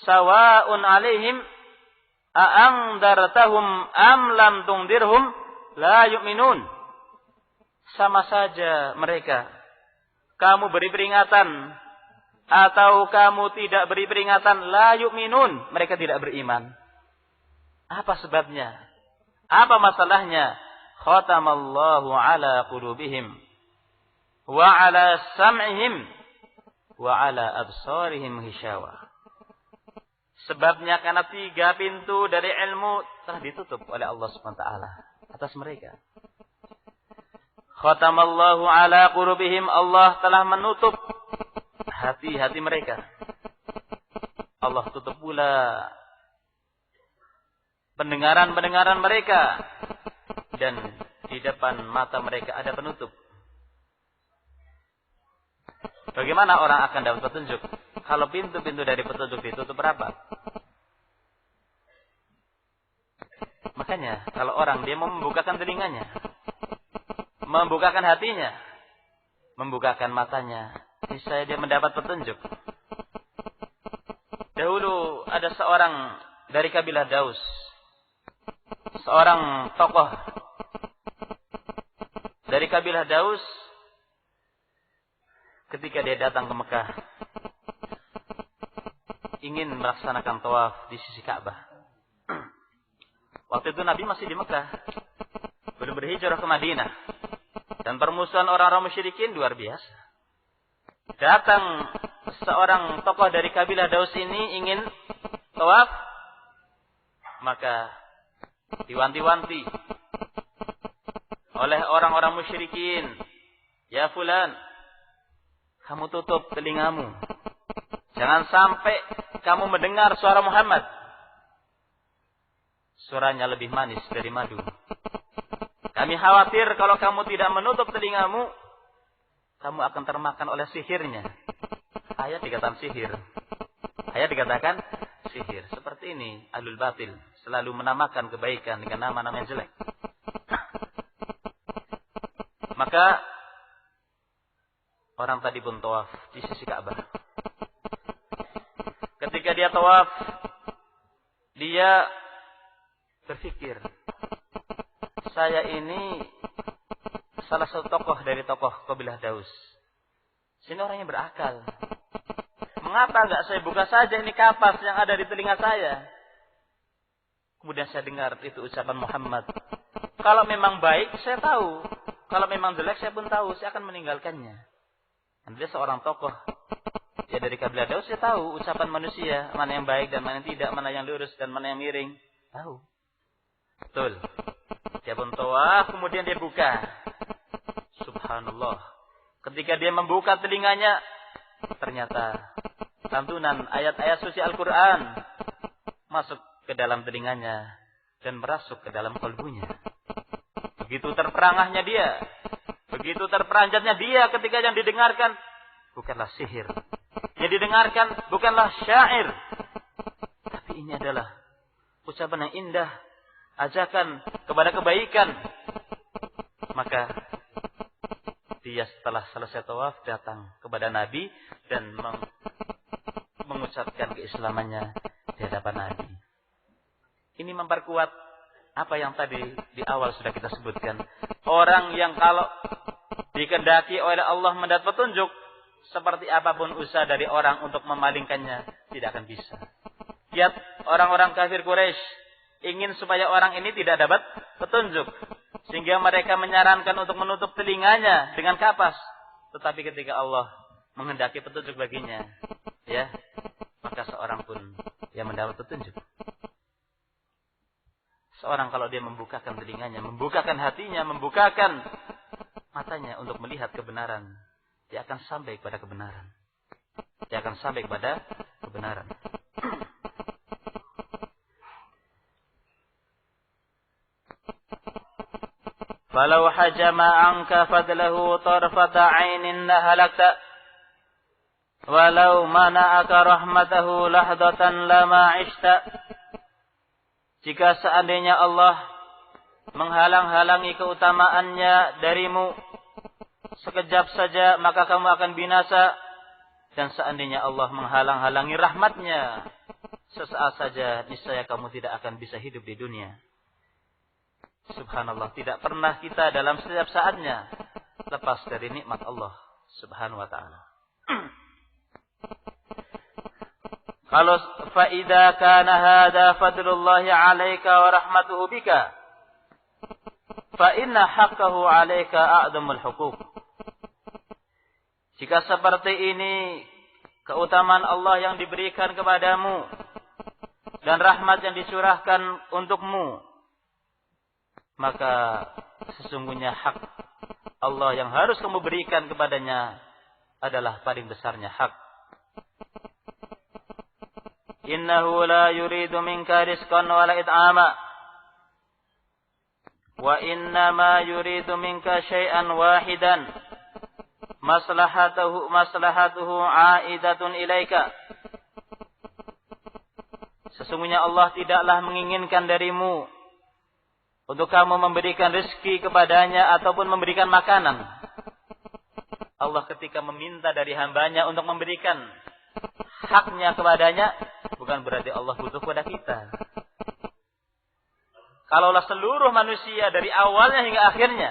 Sawa'un 'alaihim a'andartahum am lam tundirhum la yu'minun. Sama saja mereka. Kamu beri peringatan atau kamu tidak beri peringatan, la yu'minun, mereka tidak beriman. Apa sebabnya? Apa masalahnya? Khatamallahu ala qulubihim wa ala sam'ihim wa ala absarihim hishawa. Sebabnya karena 3 pintu dari ilmu telah ditutup oleh Allah SWT atas mereka. Khatamallahu ala qulubihim, Allah telah menutup hati-hati mereka. Allah tutup pula pendengaran-pendengaran mereka. Dan di depan mata mereka ada penutup. Bagaimana orang akan dapat petunjuk kalau pintu-pintu dari petunjuk ditutup rapat? Makanya kalau orang dia mau membukakan telinganya, membukakan hatinya, membukakan matanya, niscaya dia mendapat petunjuk. Dahulu ada seorang dari kabilah Daus, seorang tokoh dari kabilah Daus, ketika dia datang ke Mekah, ingin melaksanakan tawaf di sisi Ka'bah. Waktu itu Nabi masih di Mekah, belum berhijrah ke Madinah, dan permusuhan orang-orang musyrikin luar biasa. Datang seorang tokoh dari kabilah Daus ini ingin tawaf, maka diwanti-wanti oleh orang-orang musyrikin, ya fulan, kamu tutup telingamu, jangan sampai kamu mendengar suara Muhammad. Suaranya lebih manis dari madu. Kami khawatir kalau kamu tidak menutup telingamu, kamu akan termakan oleh sihirnya. Ayat dikatakan sihir. Ayat dikatakan sihir. Seperti ini ahlul batil, selalu menamakan kebaikan dengan nama-nama yang jelek. Maka orang tadi pun tawaf di sisi Ka'bah. Ketika dia tawaf, dia berpikir, saya ini salah satu tokoh dari tokoh kabilah Daus. Sini orangnya berakal. Mengapa enggak saya buka saja ini kapas yang ada di telinga saya? Kemudian saya dengar itu ucapan Muhammad. Kalau memang baik, saya tahu. Kalau memang jelek, saya pun tahu. Saya akan meninggalkannya. Dan dia seorang tokoh. Ya dari kabilah Daus, saya tahu ucapan manusia. Mana yang baik dan mana yang tidak. Mana yang lurus dan mana yang miring. Tahu. Betul. Dia pun tawaf, kemudian dia buka. Subhanallah. Ketika dia membuka telinganya, ternyata santunan ayat-ayat suci Al-Quran masuk ke dalam telinganya dan merasuk ke dalam kalbunya. Begitu terperangahnya dia, begitu terperanjatnya dia ketika yang didengarkan bukanlah sihir. Yang didengarkan bukanlah syair. Tapi ini adalah ucapan yang indah, ajakan kepada kebaikan. Maka dia setelah selesai tawaf datang kepada Nabi dan mengucapkan keislamannya di hadapan Nabi. Ini memperkuat apa yang tadi di awal sudah kita sebutkan. Orang yang kalau dikehendaki oleh Allah mendapat petunjuk, seperti apapun usaha dari orang untuk memalingkannya, tidak akan bisa. Lihat orang-orang kafir Quraisy ingin supaya orang ini tidak dapat petunjuk, sehingga mereka menyarankan untuk menutup telinganya dengan kapas. Tetapi ketika Allah menghendaki petunjuk baginya, ya, maka seorang pun yang mendapat petunjuk. Seorang kalau dia membukakan telinganya, membukakan hatinya, membukakan matanya untuk melihat kebenaran, dia akan sampai kepada kebenaran. Dia akan sampai kepada kebenaran. falau hajama anka fadlahu tarfata 'ainin lahalakta walau mana'aka rahmatahu lahdatan lama 'ishta. Jika seandainya Allah menghalang-halangi keutamaannya darimu sekejap saja, maka kamu akan binasa. Dan seandainya Allah menghalang-halangi rahmatnya sesaat saja, niscaya kamu tidak akan bisa hidup di dunia. Subhanallah, tidak pernah kita dalam setiap saatnya lepas dari nikmat Allah Subhanahu wa ta'ala. Kalau fa idza kana hadza fadlullahi 'alaika wa rahmatuhu bika fa inna haqqahu 'alaika a'dhamul huquq. Jika seperti ini keutamaan Allah yang diberikan kepadamu dan rahmat yang dicurahkan untukmu, maka sesungguhnya hak Allah yang harus kamu berikan kepadanya adalah paling besarnya hak. Innahu la yuridu minka rizqan wala it'ama wa innama yuridu minka syai'an wahidan maslahatuhu aidatun ilaika. Sesungguhnya Allah tidaklah menginginkan darimu untuk kamu memberikan rezeki kepadanya ataupun memberikan makanan. Allah ketika meminta dari hambanya untuk memberikan haknya kepadanya, bukan berarti Allah butuh kepada kita. Kalaulah seluruh manusia dari awalnya hingga akhirnya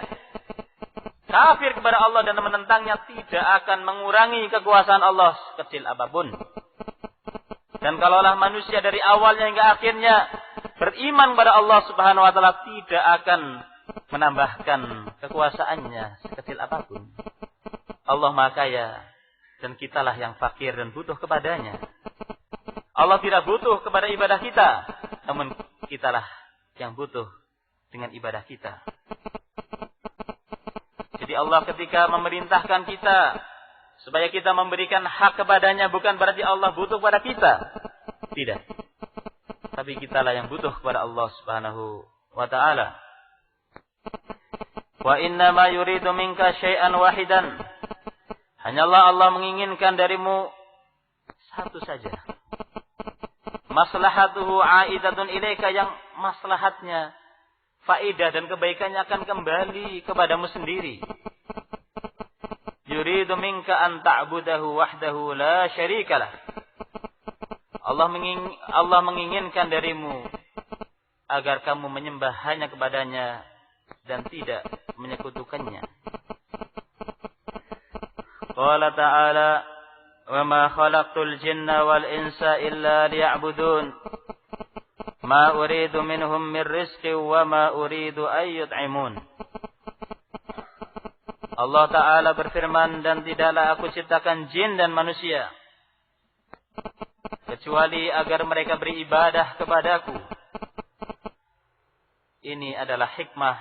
kafir kepada Allah dan menentangnya, tidak akan mengurangi kekuasaan Allah sekecil apapun. Dan kalaulah manusia dari awalnya hingga akhirnya beriman kepada Allah Subhanahu wa ta'ala, tidak akan menambahkan kekuasaannya sekecil apapun. Allah Maha Kaya dan kitalah yang fakir dan butuh kepadanya. Allah tidak butuh kepada ibadah kita, namun kitalah yang butuh dengan ibadah kita. Jadi Allah ketika memerintahkan kita supaya kita memberikan hak kepadanya, bukan berarti Allah butuh kepada kita. Tidak. Tapi kitalah yang butuh kepada Allah Subhanahu wa ta'ala. Wa inna ma yuridu minka syai'an wahidan. Hanyalah Allah menginginkan darimu satu saja. Maslahatuhu aidatun ilaika, yang maslahatnya, faedah dan kebaikannya akan kembali kepadamu sendiri. Yuridu minka an ta'budahu wahdahu la syarikalah. Allah menginginkan darimu agar kamu menyembah hanya kepadanya dan tidak menyekutukannya. Qala ta'ala, wa ma khalaqtul jinna wal insa illa liya'budun. Ma uridu minhum min rizqi wa ma uridu ay yut'imun. Allah Ta'ala berfirman, dan tidaklah aku ciptakan jin dan manusia kecuali agar mereka beribadah kepadaku. Ini adalah hikmah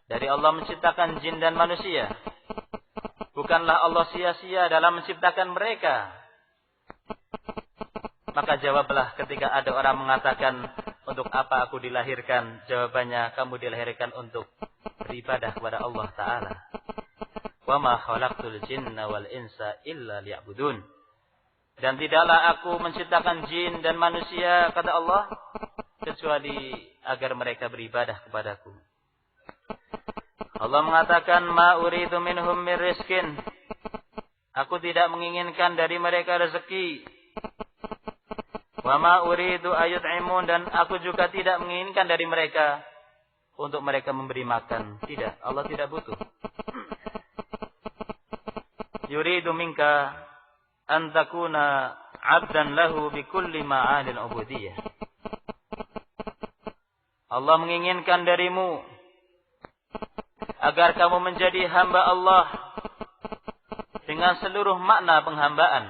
dari Allah menciptakan jin dan manusia. Bukanlah Allah sia-sia dalam menciptakan mereka. Maka jawablah ketika ada orang mengatakan, untuk apa aku dilahirkan? Jawabannya, kamu dilahirkan untuk beribadah kepada Allah Ta'ala. Wa ma khalaqtul jinna wal insa illa liya'budun. Dan tidaklah aku menciptakan jin dan manusia, kata Allah, kecuali agar mereka beribadah kepadaku. Allah mengatakan, ma uridu minhum min rizkin. Aku tidak menginginkan dari mereka rezeki. Wa ma uridu ayut'imun, dan aku juga tidak menginginkan dari mereka untuk mereka memberi makan. Tidak, Allah tidak butuh. Yuridu minka an takuna 'abdan lahu bi kulli ma'anil ubudiyyah. Allah menginginkan darimu agar kamu menjadi hamba Allah dengan seluruh makna penghambaan.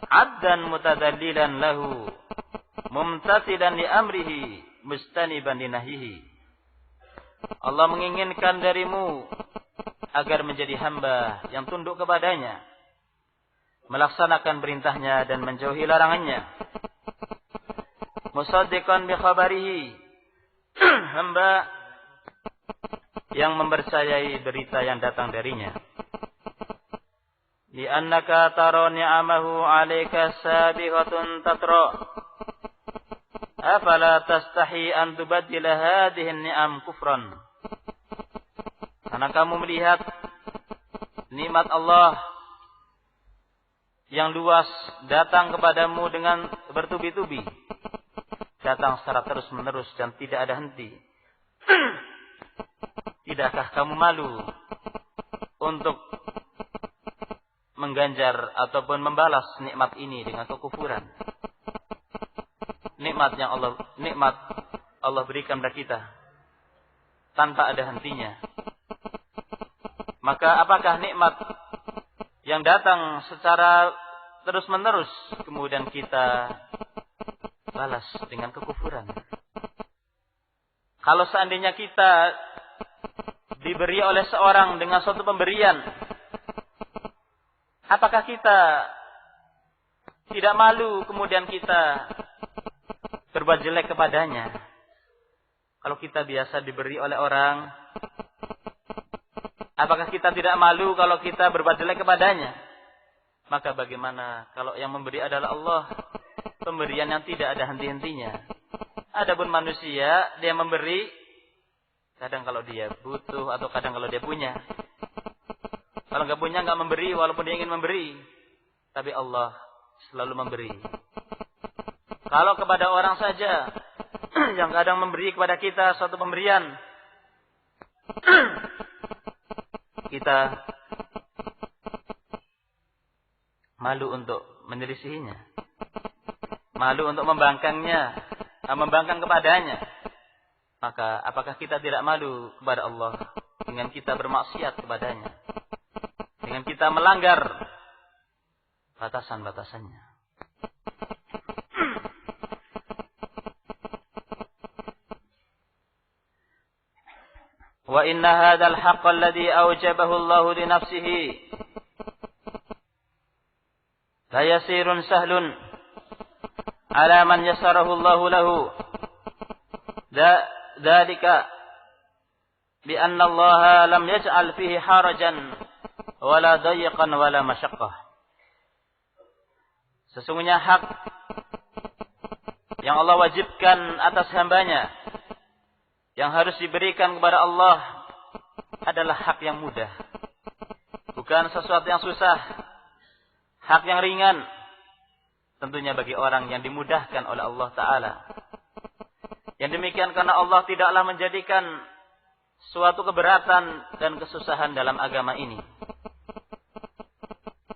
'Abdan mutadallilan lahu mumtathilan li amrihi mustaniban li nahyihi. Allah menginginkan darimu agar menjadi hamba yang tunduk kepadanya, melaksanakan perintahnya dan menjauhi larangannya. Musaddiqan bi khabarihi, hamba yang mempercayai berita yang datang darinya. Li'annaka tara ni'amahu 'alaika sabiqatun tatra. Afala tastahi an tubaddila hadhihi an-ni'am kufran. Karena kamu melihat nikmat Allah yang luas datang kepadamu dengan bertubi-tubi. Datang secara terus-menerus dan tidak ada henti. Tidakkah kamu malu untuk mengganjar ataupun membalas nikmat ini dengan kekufuran? Nikmat Allah berikan kepada kita tanpa ada hentinya. Maka apakah nikmat yang datang secara terus-menerus kemudian kita balas dengan kekufuran? Kalau seandainya kita diberi oleh seorang dengan suatu pemberian, apakah kita tidak malu kemudian kita berbuat jelek kepadanya? Kalau kita biasa diberi oleh orang, apakah kita tidak malu kalau kita berbuat jelek kepadanya? Maka bagaimana kalau yang memberi adalah Allah, pemberian yang tidak ada henti-hentinya. Adapun manusia, dia memberi kadang kalau dia butuh atau kadang kalau dia punya. Kalau nggak punya nggak memberi walaupun dia ingin memberi. Tapi Allah selalu memberi. Kalau kepada orang saja yang kadang memberi kepada kita suatu pemberian, kita malu untuk menyelisihinya, malu untuk membangkang kepadanya. Maka apakah kita tidak malu kepada Allah dengan kita bermaksiat kepadanya, dengan kita melanggar batasan-batasannya? Wa inna hadzal haqqa alladhi awjabahu Allah li nafsihi la yasirun sahlun ala man yassarahu Allah lahu. Dzalika bi anna Allah lam yaj'al fihi harajan wala dayiqan wala masyaqqah. Sesungguhnya hak yang Allah wajibkan atas hambanya, yang harus diberikan kepada Allah, adalah hak yang mudah. Bukan sesuatu yang susah. Hak yang ringan. Tentunya bagi orang yang dimudahkan oleh Allah Ta'ala. Yang demikian karena Allah tidaklah menjadikan suatu keberatan dan kesusahan dalam agama ini.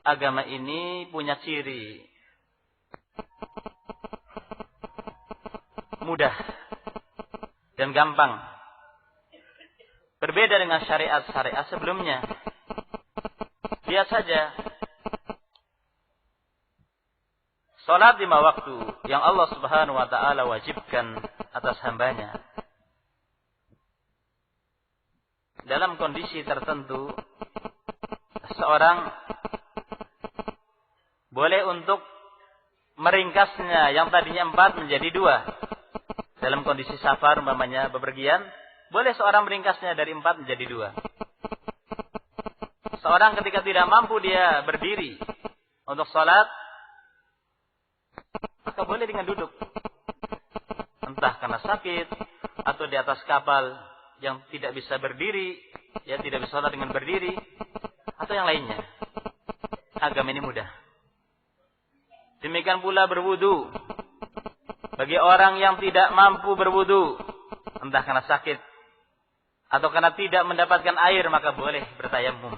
Agama ini punya ciri mudah dan gampang. Berbeda dengan syariat-syariat sebelumnya. Lihat saja. Salat 5 waktu yang Allah Subhanahu wa taala wajibkan atas hambanya. Dalam kondisi tertentu, seorang boleh untuk meringkasnya yang tadinya 4 menjadi 2. Dalam kondisi safar, umpamanya bepergian, boleh seorang meringkasnya dari 4 menjadi 2. Seorang ketika tidak mampu dia berdiri untuk salat, maka boleh dengan duduk. Entah karena sakit, atau di atas kapal yang tidak bisa berdiri, ya tidak bisa salat dengan berdiri, atau yang lainnya. Agama ini mudah. Demikian pula berwudu. Bagi orang yang tidak mampu berwudu, entah karena sakit atau karena tidak mendapatkan air, maka boleh bertayamum.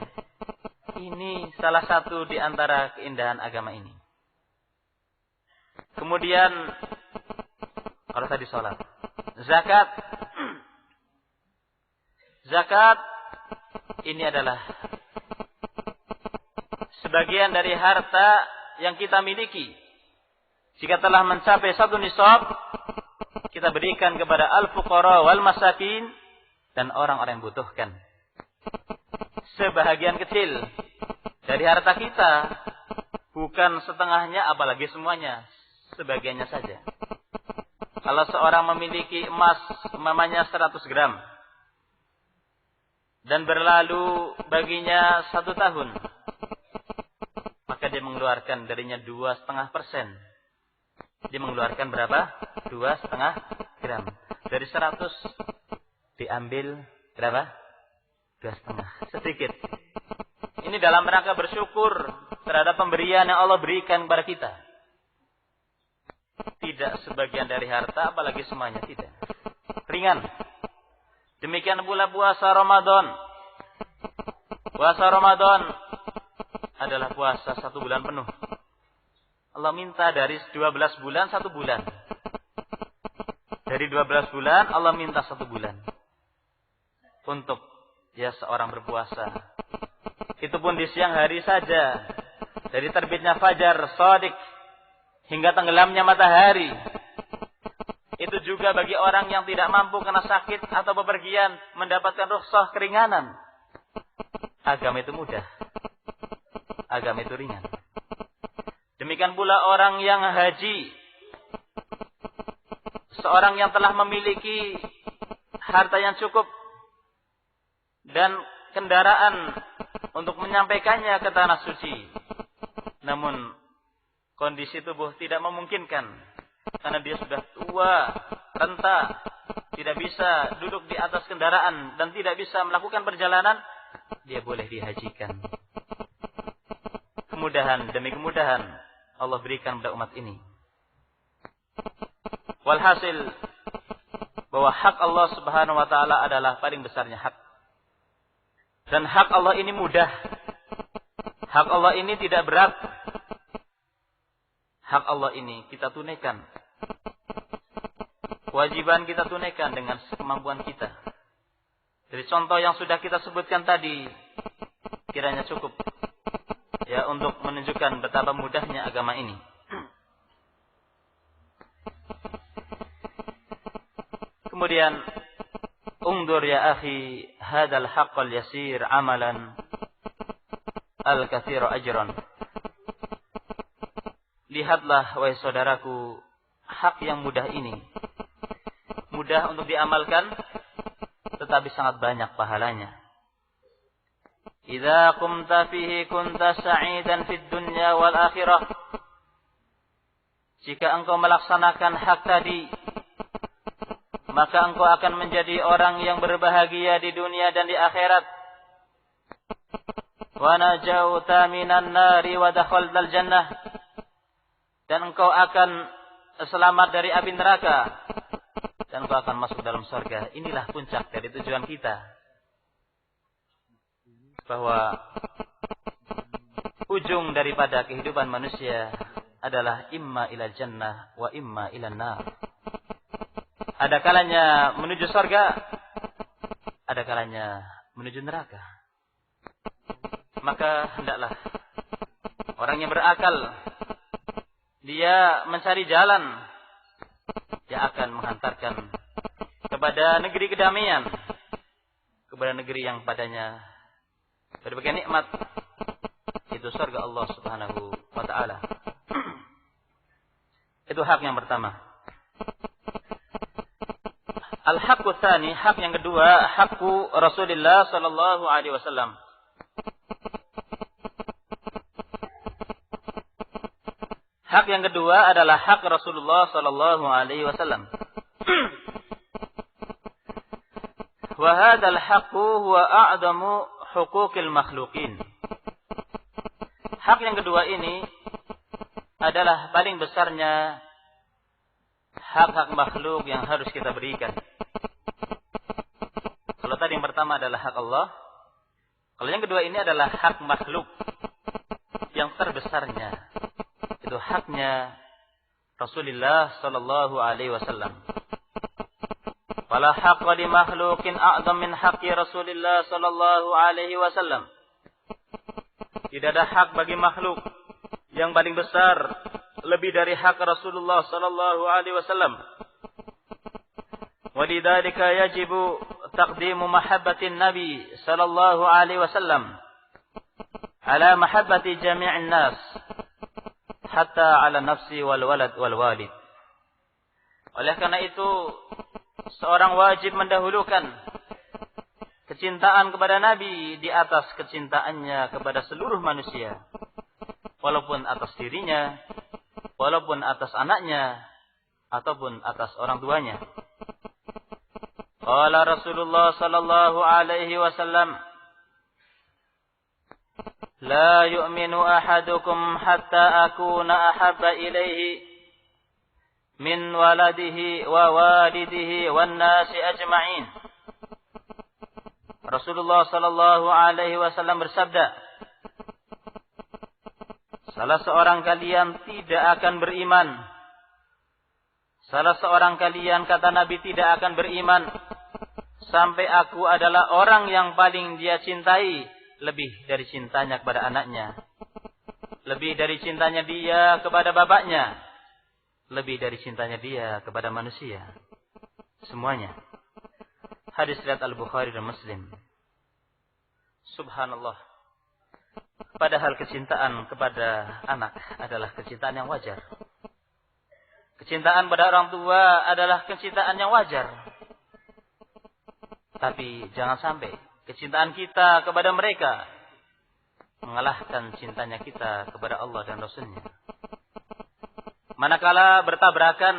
Ini salah satu di antara keindahan agama ini. Kemudian, kalau tadi sholat, zakat. Zakat ini adalah sebagian dari harta yang kita miliki. Jika telah mencapai 1 nisab, kita berikan kepada al-fuqara wal masakin dan orang-orang yang butuhkan. Sebahagian kecil dari harta kita, bukan setengahnya apalagi semuanya, sebagiannya saja. Kalau seorang memiliki emas umpamanya 100 gram, dan berlalu baginya 1 tahun, maka dia mengeluarkan darinya 2,5%. Dia mengeluarkan berapa? 2,5 gram. Dari 100 diambil berapa? 2,5. Sedikit. Ini dalam rangka bersyukur terhadap pemberian yang Allah berikan kepada kita. Tidak sebagian dari harta, apalagi semuanya, tidak. Ringan. Demikian pula puasa Ramadan. Puasa Ramadan adalah puasa 1 bulan penuh. Allah minta dari 12 bulan 1 bulan. Dari 12 bulan Allah minta 1 bulan. Untuk seorang berpuasa. Itu pun di siang hari saja. Dari terbitnya fajar shadiq hingga tenggelamnya matahari. Itu juga bagi orang yang tidak mampu karena sakit atau bepergian mendapatkan rukhsah keringanan. Agama itu mudah. Agama itu ringan. Demikian pula orang yang haji. Seorang yang telah memiliki harta yang cukup dan kendaraan untuk menyampaikannya ke tanah suci. Namun kondisi tubuh tidak memungkinkan karena dia sudah tua, renta, tidak bisa duduk di atas kendaraan dan tidak bisa melakukan perjalanan, dia boleh dihajikan. Kemudahan demi kemudahan Allah berikan pada umat ini. Walhasil bahwa hak Allah Subhanahu wa taala adalah paling besarnya hak. Dan hak Allah ini mudah. Hak Allah ini tidak berat. Hak Allah ini kita tunaikan. Kewajiban kita tunaikan dengan kemampuan kita. Dari contoh yang sudah kita sebutkan tadi, kiranya cukup untuk menunjukkan betapa mudahnya agama ini. Kemudian, undur ya akhi, hadal haqqal yasir amalan al-katsiru ajran. Lihatlah wahai saudaraku, hak yang mudah ini. Mudah untuk diamalkan, tetapi sangat banyak pahalanya. Idza qumta fihi kunta sa'idan fid dunya wal akhirah. Jika engkau melaksanakan hak tadi, maka engkau akan menjadi orang yang berbahagia di dunia dan di akhirat. Wa najauta minan nari wa dakhaltal jannah. Dan engkau akan selamat dari api neraka dan engkau akan masuk dalam surga. Inilah puncak dari tujuan kita. Bahwa ujung daripada kehidupan manusia adalah imma ila jannah wa imma ila nar. Ada kalanya menuju surga, ada kalanya menuju neraka. Maka hendaklah orang yang berakal dia mencari jalan yang akan menghantarkan kepada negeri kedamaian, kepada negeri yang padanya berbagai nikmat, itu surga Allah Subhanahu wa taala. Itu hak yang pertama. Al-haqqu tsani, hak yang kedua, haqqu Rasulullah sallallahu alaihi wasallam. Hak yang kedua adalah hak Rasulullah sallallahu alaihi wasallam. Wa hadzal haqqu huwa a'zamu huquqil makhluqin. Hak yang kedua ini adalah paling besarnya hak-hak makhluk yang harus kita berikan. Kalau tadi yang pertama adalah hak Allah, kalau yang kedua ini adalah hak makhluk yang terbesarnya. Itu haknya Rasulullah sallallahu alaihi wasallam. Wala haqqa li makhluqin a'zam min haqqi Rasulillah sallallahu alaihi wasallam. Tidak ada hak bagi makhluk yang paling besar lebih dari hak Rasulullah sallallahu alaihi wasallam. Walidzalika yajibu taqdimu mahabbatin Nabi sallallahu alaihi wasallam ala mahabbati jami'in nas hatta ala nafsi wal walad wal walid. Oleh karena itu seorang wajib mendahulukan kecintaan kepada Nabi di atas kecintaannya kepada seluruh manusia. Walaupun atas dirinya, walaupun atas anaknya, ataupun atas orang tuanya. Qala Rasulullah sallallahu alaihi wasallam, la yu'minu ahadukum hatta akuna ahabba ilaihi min waladihi wa walidihi wan nasi ajma'in. Rasulullah sallallahu alaihi wasallam bersabda, salah seorang kalian tidak akan beriman. Salah seorang kalian, kata Nabi, tidak akan beriman sampai aku adalah orang yang paling dia cintai lebih dari cintanya kepada anaknya, lebih dari cintanya dia kepada bapaknya, lebih dari cintanya dia kepada manusia. Semuanya. Hadis riwayat Al-Bukhari dan Muslim. Subhanallah. Padahal kecintaan kepada anak adalah kecintaan yang wajar. Kecintaan pada orang tua adalah kecintaan yang wajar. Tapi jangan sampai kecintaan kita kepada mereka mengalahkan cintanya kita kepada Allah dan Rasul-Nya. Manakala bertabrakan,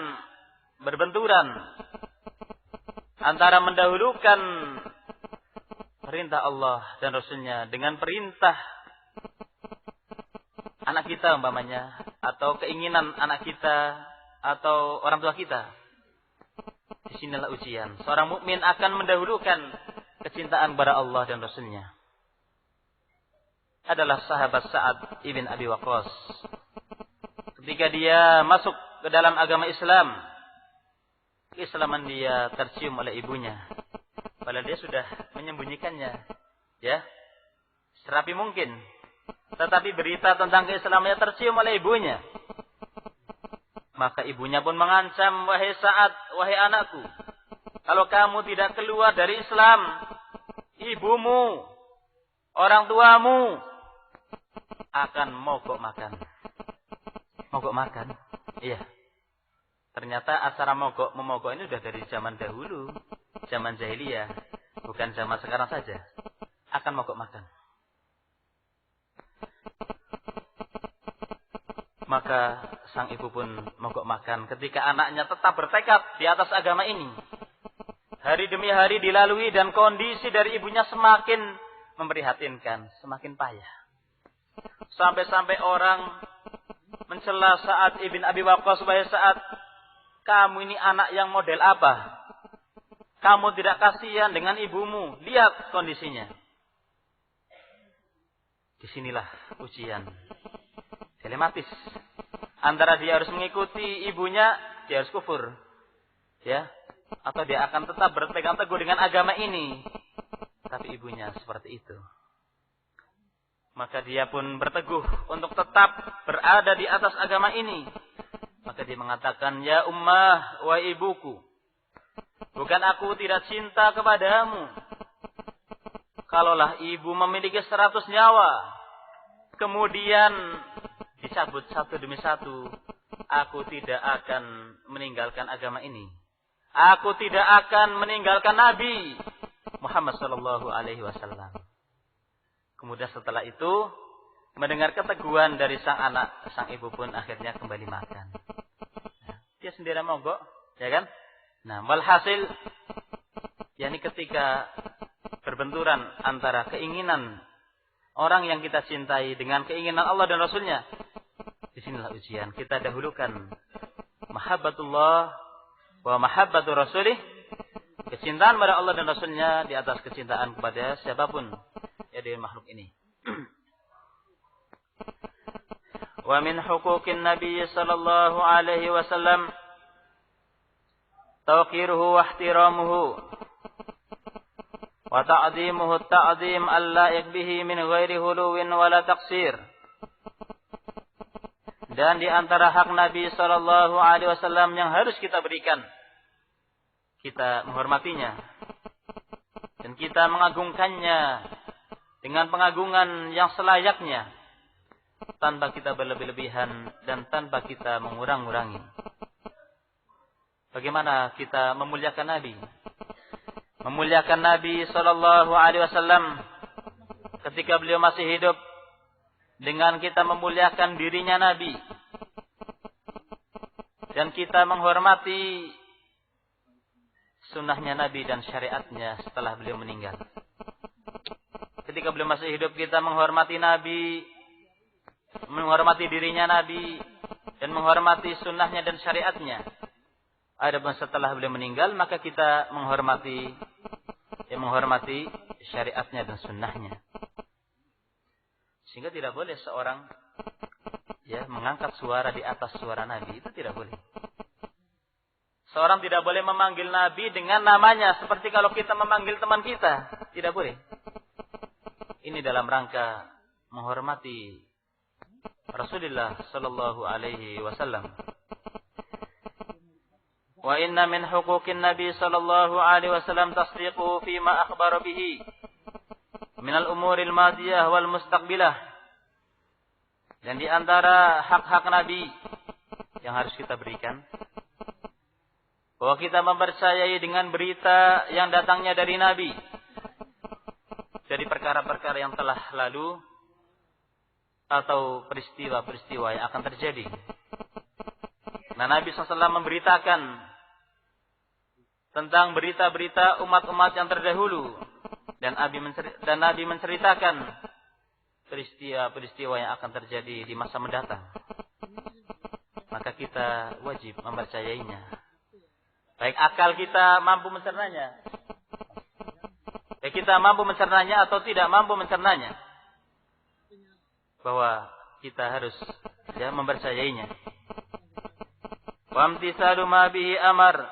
berbenturan antara mendahulukan perintah Allah dan Rasul-Nya dengan perintah anak kita umpamanya, atau keinginan anak kita atau orang tua kita, disinilah ujian. Seorang mukmin akan mendahulukan kecintaan kepada Allah dan Rasul-Nya. Adalah sahabat Sa'ad ibn Abi Waqqas. Ketika dia masuk ke dalam agama Islam, keislaman dia tercium oleh ibunya. Padahal dia sudah menyembunyikannya, ya, serapi mungkin. Tetapi berita tentang keislamannya tercium oleh ibunya. Maka ibunya pun mengancam, wahai Sa'ad, wahai anakku, kalau kamu tidak keluar dari Islam, ibumu, orang tuamu akan mogok makan. Mogok makan? Iya. Ternyata acara memogok ini sudah dari zaman dahulu, zaman jahiliyah, bukan zaman sekarang saja. Akan mogok makan. Maka sang ibu pun mogok makan ketika anaknya tetap bertekad di atas agama ini. Hari demi hari dilalui dan kondisi dari ibunya semakin memprihatinkan, semakin payah. Sampai-sampai orang mencela Sa'ad ibn Abi Waqqas, supaya Sa'ad, kamu ini anak yang model apa? Kamu tidak kasihan dengan ibumu, lihat kondisinya. Disinilah ujian dilematis. Antara dia harus mengikuti ibunya, dia harus kufur, ya, atau dia akan tetap berpegang teguh dengan agama ini. Tapi ibunya seperti itu. Maka dia pun berteguh untuk tetap berada di atas agama ini. Maka dia mengatakan, ya ummah, wa ibuku, bukan aku tidak cinta kepadamu. Kalaulah ibu memiliki 100 nyawa, kemudian dicabut satu demi satu, aku tidak akan meninggalkan agama ini. Aku tidak akan meninggalkan Nabi Muhammad sallallahu alaihi wasallam. Kemudian setelah itu, mendengar keteguhan dari sang anak, sang ibu pun akhirnya kembali makan. Nah, dia sendiri mogok, ya kan? Nah, walhasil, yakni ketika berbenturan antara keinginan orang yang kita cintai dengan keinginan Allah dan Rasul-Nya, disinilah ujian. Kita dahulukan mahabbatullah wa mahabbatu rasulih, kecintaan pada Allah dan Rasul-Nya di atas kecintaan kepada siapapun ya dari makhluk ini. Wa min huquqin Nabi sallallahu alaihi wasallam tawqiruhu wa ihtiramuhu wa ta'zimuhu ta'zim alla'iq bihi min ghairi huluwin wala taqsir. Dan di antara hak Nabi sallallahu alaihi wasallam yang harus kita berikan, kita menghormatinya dan kita mengagungkannya dengan pengagungan yang selayaknya, tanpa kita berlebih-lebihan dan tanpa kita mengurang-urangi. Bagaimana kita memuliakan Nabi? memuliakan Nabi sallallahu alaihi wasallam ketika beliau masih hidup dengan kita memuliakan dirinya Nabi dan kita menghormati sunnahnya Nabi dan syariatnya setelah beliau meninggal. Ketika beliau masih hidup kita menghormati Nabi, menghormati dirinya Nabi dan menghormati sunnahnya dan syariatnya. Adapun setelah beliau meninggal maka kita menghormati syariatnya dan sunnahnya. Sehingga tidak boleh seorang mengangkat suara di atas suara Nabi, itu tidak boleh. Seorang tidak boleh memanggil Nabi dengan namanya seperti kalau kita memanggil teman kita, tidak boleh. Ini dalam rangka menghormati Rasulullah sallallahu alaihi wasallam. Wa inna min huquqin Nabi sallallahu alaihi wasallam tasdiqu fima akhbara bihi min al-umuril madiyah wal mustaqbilah. Dan di antara hak-hak Nabi yang harus kita berikan, bahwa kita mempercayai dengan berita yang datangnya dari Nabi, dari perkara-perkara yang telah lalu atau peristiwa-peristiwa yang akan terjadi. Nah, Nabi SAW memberitakan tentang berita-berita umat-umat yang terdahulu, dan Nabi menceritakan peristiwa-peristiwa yang akan terjadi di masa mendatang. Maka kita wajib mempercayainya. Baik akal kita mampu mencernanya, baik kita mampu mencernanya atau tidak mampu mencernanya, bahwa kita harus mempercayainya. Wa imtisalu ma bihi amar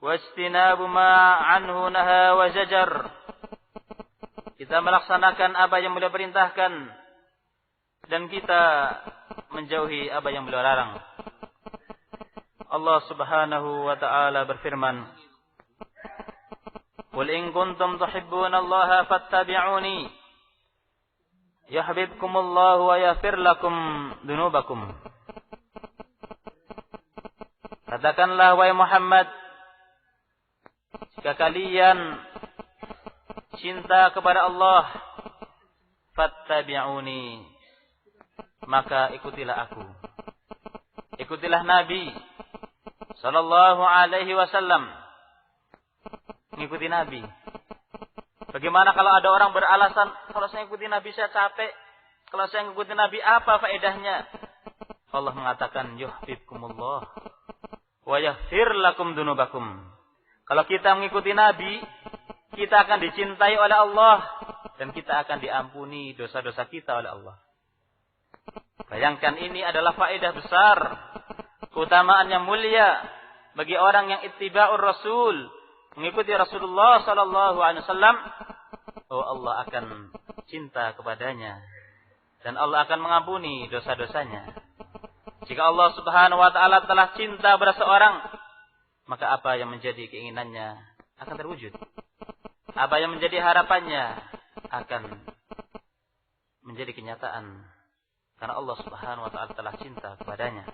wa ijtinabu ma anhu naha wa zajar. Kita melaksanakan apa yang beliau perintahkan dan kita menjauhi apa yang beliau larang. Allah Subhanahu wa ta'ala berfirman, "Qul in kuntum tuhibbuna Allah fattabi'uni yuhibbukumullahu wa yaghfir lakum dzunubakum." Katakanlah wahai Muhammad, jika kalian cinta kepada Allah, fattabi'uni, maka ikutilah aku. Ikutilah Nabi sallallahu alaihi wasallam. Mengikuti Nabi. Bagaimana kalau ada orang beralasan, kalau saya ikuti Nabi saya capek, kalau saya ikuti Nabi apa faedahnya? Allah mengatakan yuhibbukumullah wa yaghfir lakum dzunubakum. Kalau kita mengikuti Nabi, kita akan dicintai oleh Allah dan kita akan diampuni dosa-dosa kita oleh Allah. Bayangkan, ini adalah faedah besar, keutamaan yang mulia bagi orang yang ittiba'ur Rasul, mengikuti Rasulullah sallallahu alaihi wasallam. Oh, Allah akan cinta kepadanya dan Allah akan mengampuni dosa-dosanya. Jika Allah Subhanahu wa taala telah cinta pada seorang, maka apa yang menjadi keinginannya akan terwujud. Apa yang menjadi harapannya akan menjadi kenyataan. Karena Allah Subhanahu wa ta'ala telah cinta kepadanya.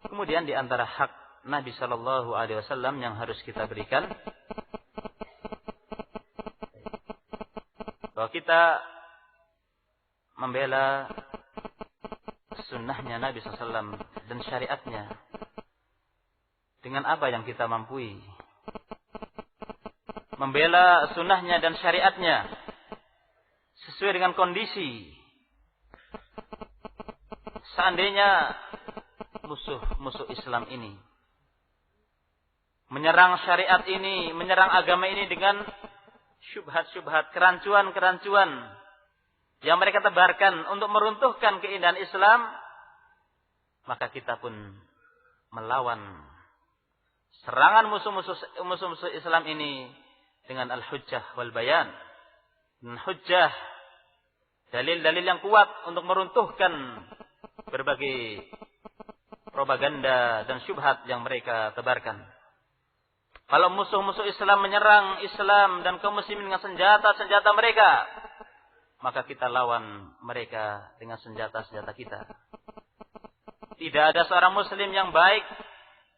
Kemudian di antara hak Nabi sallallahu alaihi wasallam yang harus kita berikan, bahwa kita membela sunnahnya Nabi sallallahu alaihi wasallam dan syariatnya dengan apa yang kita mampu. Membela sunnahnya dan syariatnya sesuai dengan kondisi. Seandainya musuh-musuh Islam ini menyerang syariat ini, menyerang agama ini dengan syubhat-syubhat, kerancuan-kerancuan yang mereka tebarkan untuk meruntuhkan keindahan Islam, maka kita pun melawan serangan musuh-musuh Islam ini dengan al-hujjah wal bayan. Dan hujjah, dalil-dalil yang kuat untuk meruntuhkan berbagai propaganda dan syubhat yang mereka tebarkan. Kalau musuh-musuh Islam menyerang Islam dan kaum muslimin dengan senjata-senjata mereka, maka kita lawan mereka dengan senjata-senjata kita. Tidak ada seorang muslim yang baik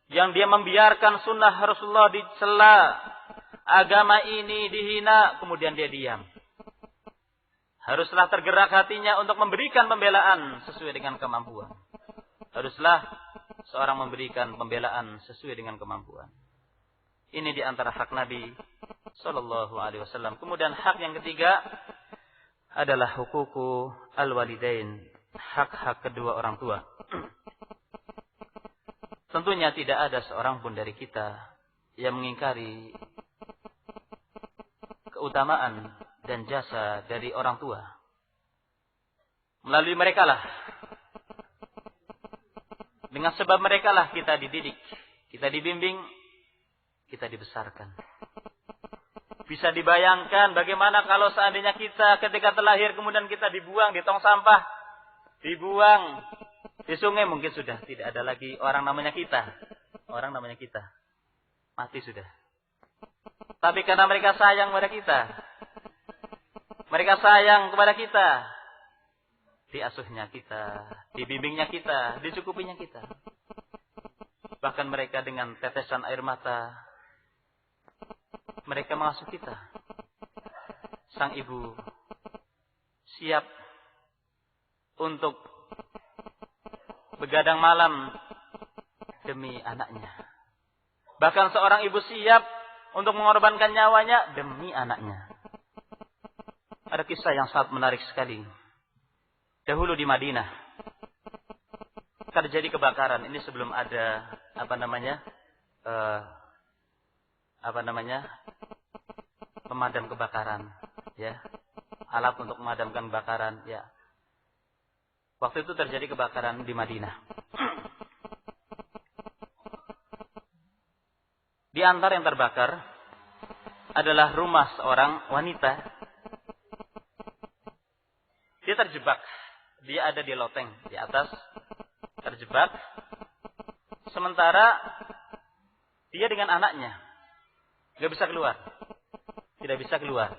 yang dia membiarkan sunnah Rasulullah dicela, agama ini dihina, kemudian dia diam. Haruslah tergerak hatinya untuk memberikan pembelaan sesuai dengan kemampuan. Haruslah seorang memberikan pembelaan sesuai dengan kemampuan. Ini di antara hak Nabi Sallallahu Alaihi Wasallam. Kemudian hak yang ketiga adalah hukuku al-walidain, hak-hak kedua orang tua. Tentunya tidak ada seorang pun dari kita yang mengingkari keutamaan dan jasa dari orang tua. Melalui merekalah, dengan sebab merekalah kita dididik, kita dibimbing, kita dibesarkan. Bisa dibayangkan bagaimana kalau seandainya kita ketika terlahir kemudian kita dibuang di tong sampah, dibuang di sungai, mungkin sudah tidak ada lagi orang namanya kita. Orang namanya kita. Mati sudah. Tapi karena mereka sayang kepada kita, mereka sayang kepada kita, diasuhnya kita, dibimbingnya kita, dicukupinya kita. Bahkan mereka dengan tetesan air mata, mereka mengasuh kita. Sang ibu siap untuk begadang malam demi anaknya. Bahkan seorang ibu siap untuk mengorbankan nyawanya demi anaknya. Ada kisah yang sangat menarik sekali. Dahulu di Madinah terjadi kebakaran. Ini sebelum ada pemadam kebakaran, ya, alat untuk memadamkan kebakaran, ya. Waktu itu terjadi kebakaran di Madinah. Di antara yang terbakar adalah rumah seorang wanita. Dia terjebak, dia ada di loteng di atas, terjebak. Sementara dia dengan anaknya nggak bisa keluar. Tidak bisa keluar.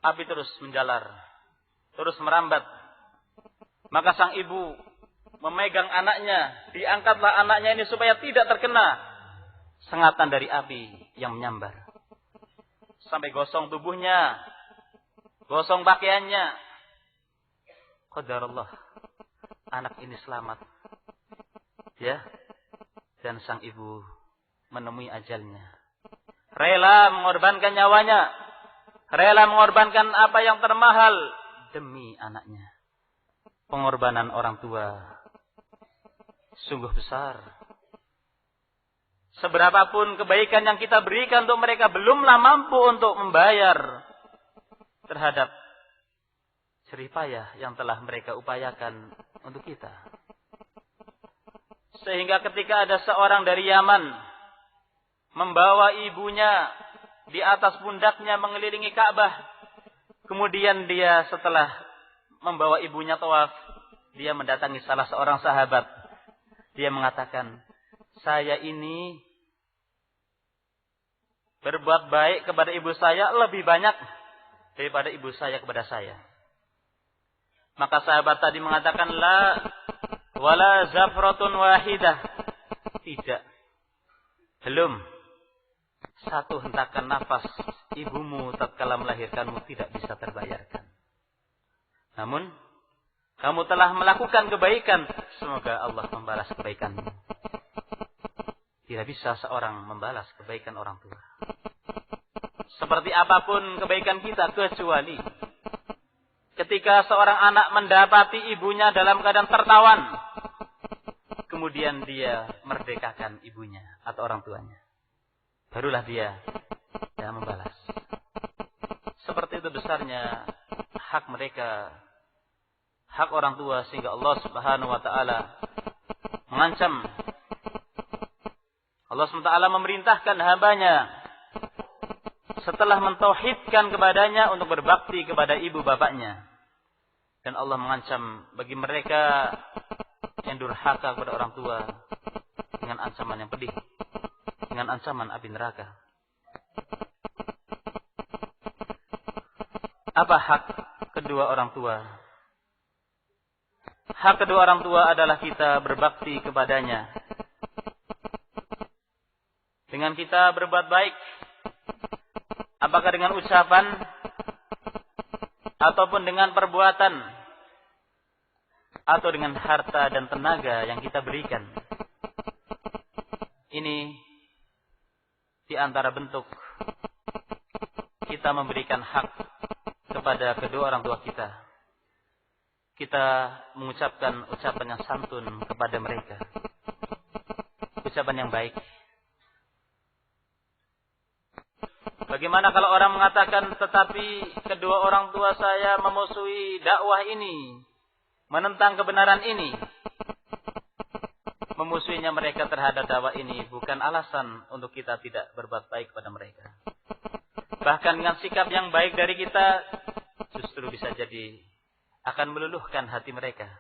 Api terus menjalar. Terus merambat. Maka sang ibu memegang anaknya. Diangkatlah anaknya ini supaya tidak terkena sengatan dari api yang menyambar. Sampai gosong tubuhnya. Gosong pakaiannya. Qadarullah. Anak ini selamat. Ya. Dan sang ibu menemui ajalnya. Rela mengorbankan nyawanya. Rela mengorbankan apa yang termahal demi anaknya. Pengorbanan orang tua sungguh besar. Seberapapun kebaikan yang kita berikan untuk mereka, belumlah mampu untuk membayar terhadap jerih payah yang telah mereka upayakan untuk kita. Sehingga ketika ada seorang dari Yaman membawa ibunya di atas pundaknya mengelilingi Ka'bah. Kemudian dia setelah membawa ibunya tawaf, dia mendatangi salah seorang sahabat. Dia mengatakan, saya ini berbuat baik kepada ibu saya lebih banyak daripada ibu saya kepada saya. Maka sahabat tadi mengatakan, la wala zafratun wahidah. Tidak. Belum. Satu hentakan nafas ibumu tatkala melahirkanmu tidak bisa terbayarkan. Namun, kamu telah melakukan kebaikan. Semoga Allah membalas kebaikanmu. Tidak bisa seorang membalas kebaikan orang tua. Seperti apapun kebaikan kita, kecuali ketika seorang anak mendapati ibunya dalam keadaan tertawan. Kemudian dia merdekakan ibunya atau orang tuanya. Barulah dia membalas. Seperti itu besarnya hak mereka, hak orang tua, sehingga Allah Subhanahu wa taala mengancam. Allah Subhanahu wa taala memerintahkan hambanya setelah mentauhidkan kepadanya untuk berbakti kepada ibu bapaknya. Dan Allah mengancam bagi mereka yang durhaka kepada orang tua dengan ancaman yang pedih, dengan ancaman api neraka. Apa hak kedua orang tua? Hak kedua orang tua adalah kita berbakti kepadanya dengan kita berbuat baik, apakah dengan ucapan ataupun dengan perbuatan atau dengan harta dan tenaga yang kita berikan. Ini di antara bentuk kita memberikan hak kepada kedua orang tua kita. Kita mengucapkan ucapan yang santun kepada mereka. Ucapan yang baik. Bagaimana kalau orang mengatakan, tetapi kedua orang tua saya memusuhi dakwah ini, menentang kebenaran ini. Memusuhinya mereka terhadap dakwah ini bukan alasan untuk kita tidak berbuat baik kepada mereka. Bahkan dengan sikap yang baik dari kita, justru bisa jadi akan meluluhkan hati mereka.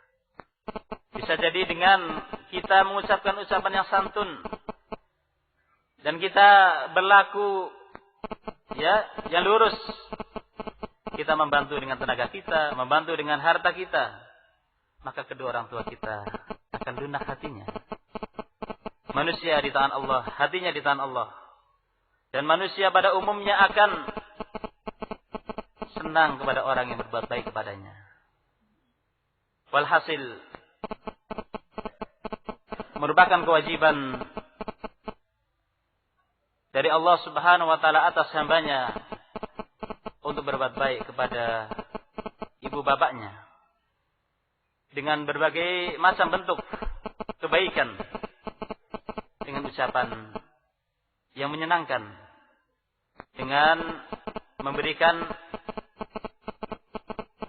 Bisa jadi dengan kita mengucapkan ucapan yang santun, dan kita berlaku yang lurus. Kita membantu dengan tenaga kita, membantu dengan harta kita, maka kedua orang tua kita akan lunak hatinya. Manusia di tangan Allah, hatinya di tangan Allah. Dan manusia pada umumnya akan senang kepada orang yang berbuat baik kepadanya. Walhasil, merupakan kewajiban dari Allah Subhanahu wa taala atas hambanya untuk berbuat baik kepada ibu bapaknya dengan berbagai macam bentuk kebaikan, dengan ucapan yang menyenangkan, dengan memberikan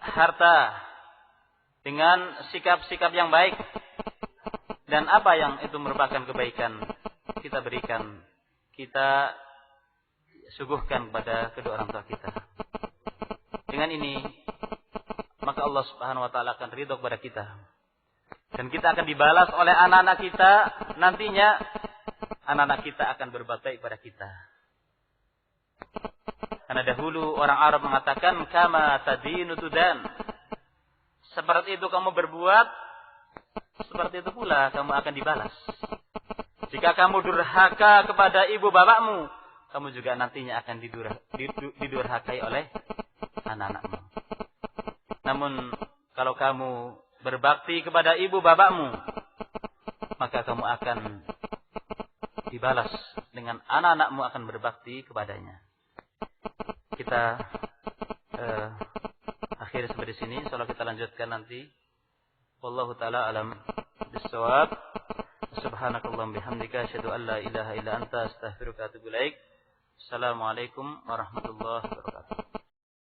harta, dengan sikap-sikap yang baik, dan apa yang itu merupakan kebaikan kita berikan, kita suguhkan kepada kedua orang tua kita. Dengan ini, maka Allah Subhanahu wa taala akan ridho kepada kita. Dan kita akan dibalas oleh anak-anak kita. Nantinya anak-anak kita akan berbuat baik kepada kita. Karena dahulu orang Arab mengatakan, kama tadinu tudan. Seperti itu kamu berbuat, seperti itu pula kamu akan dibalas. Jika kamu durhaka kepada ibu bapakmu, kamu juga nantinya akan didurhakai oleh anak-anakmu. Namun kalau kamu berbakti kepada ibu bapakmu, maka kamu akan dibalas dengan anak-anakmu akan berbakti kepadanya. Kita akhir sampai di sini. Insyaallah kita lanjutkan nanti. Wallahu taala alam bissawab. Subhanakallahumma bihamdika asyhadu an la ilaha illa anta astaghfiruka wa atubu ilaik. Assalamualaikum warahmatullahi wabarakatuh.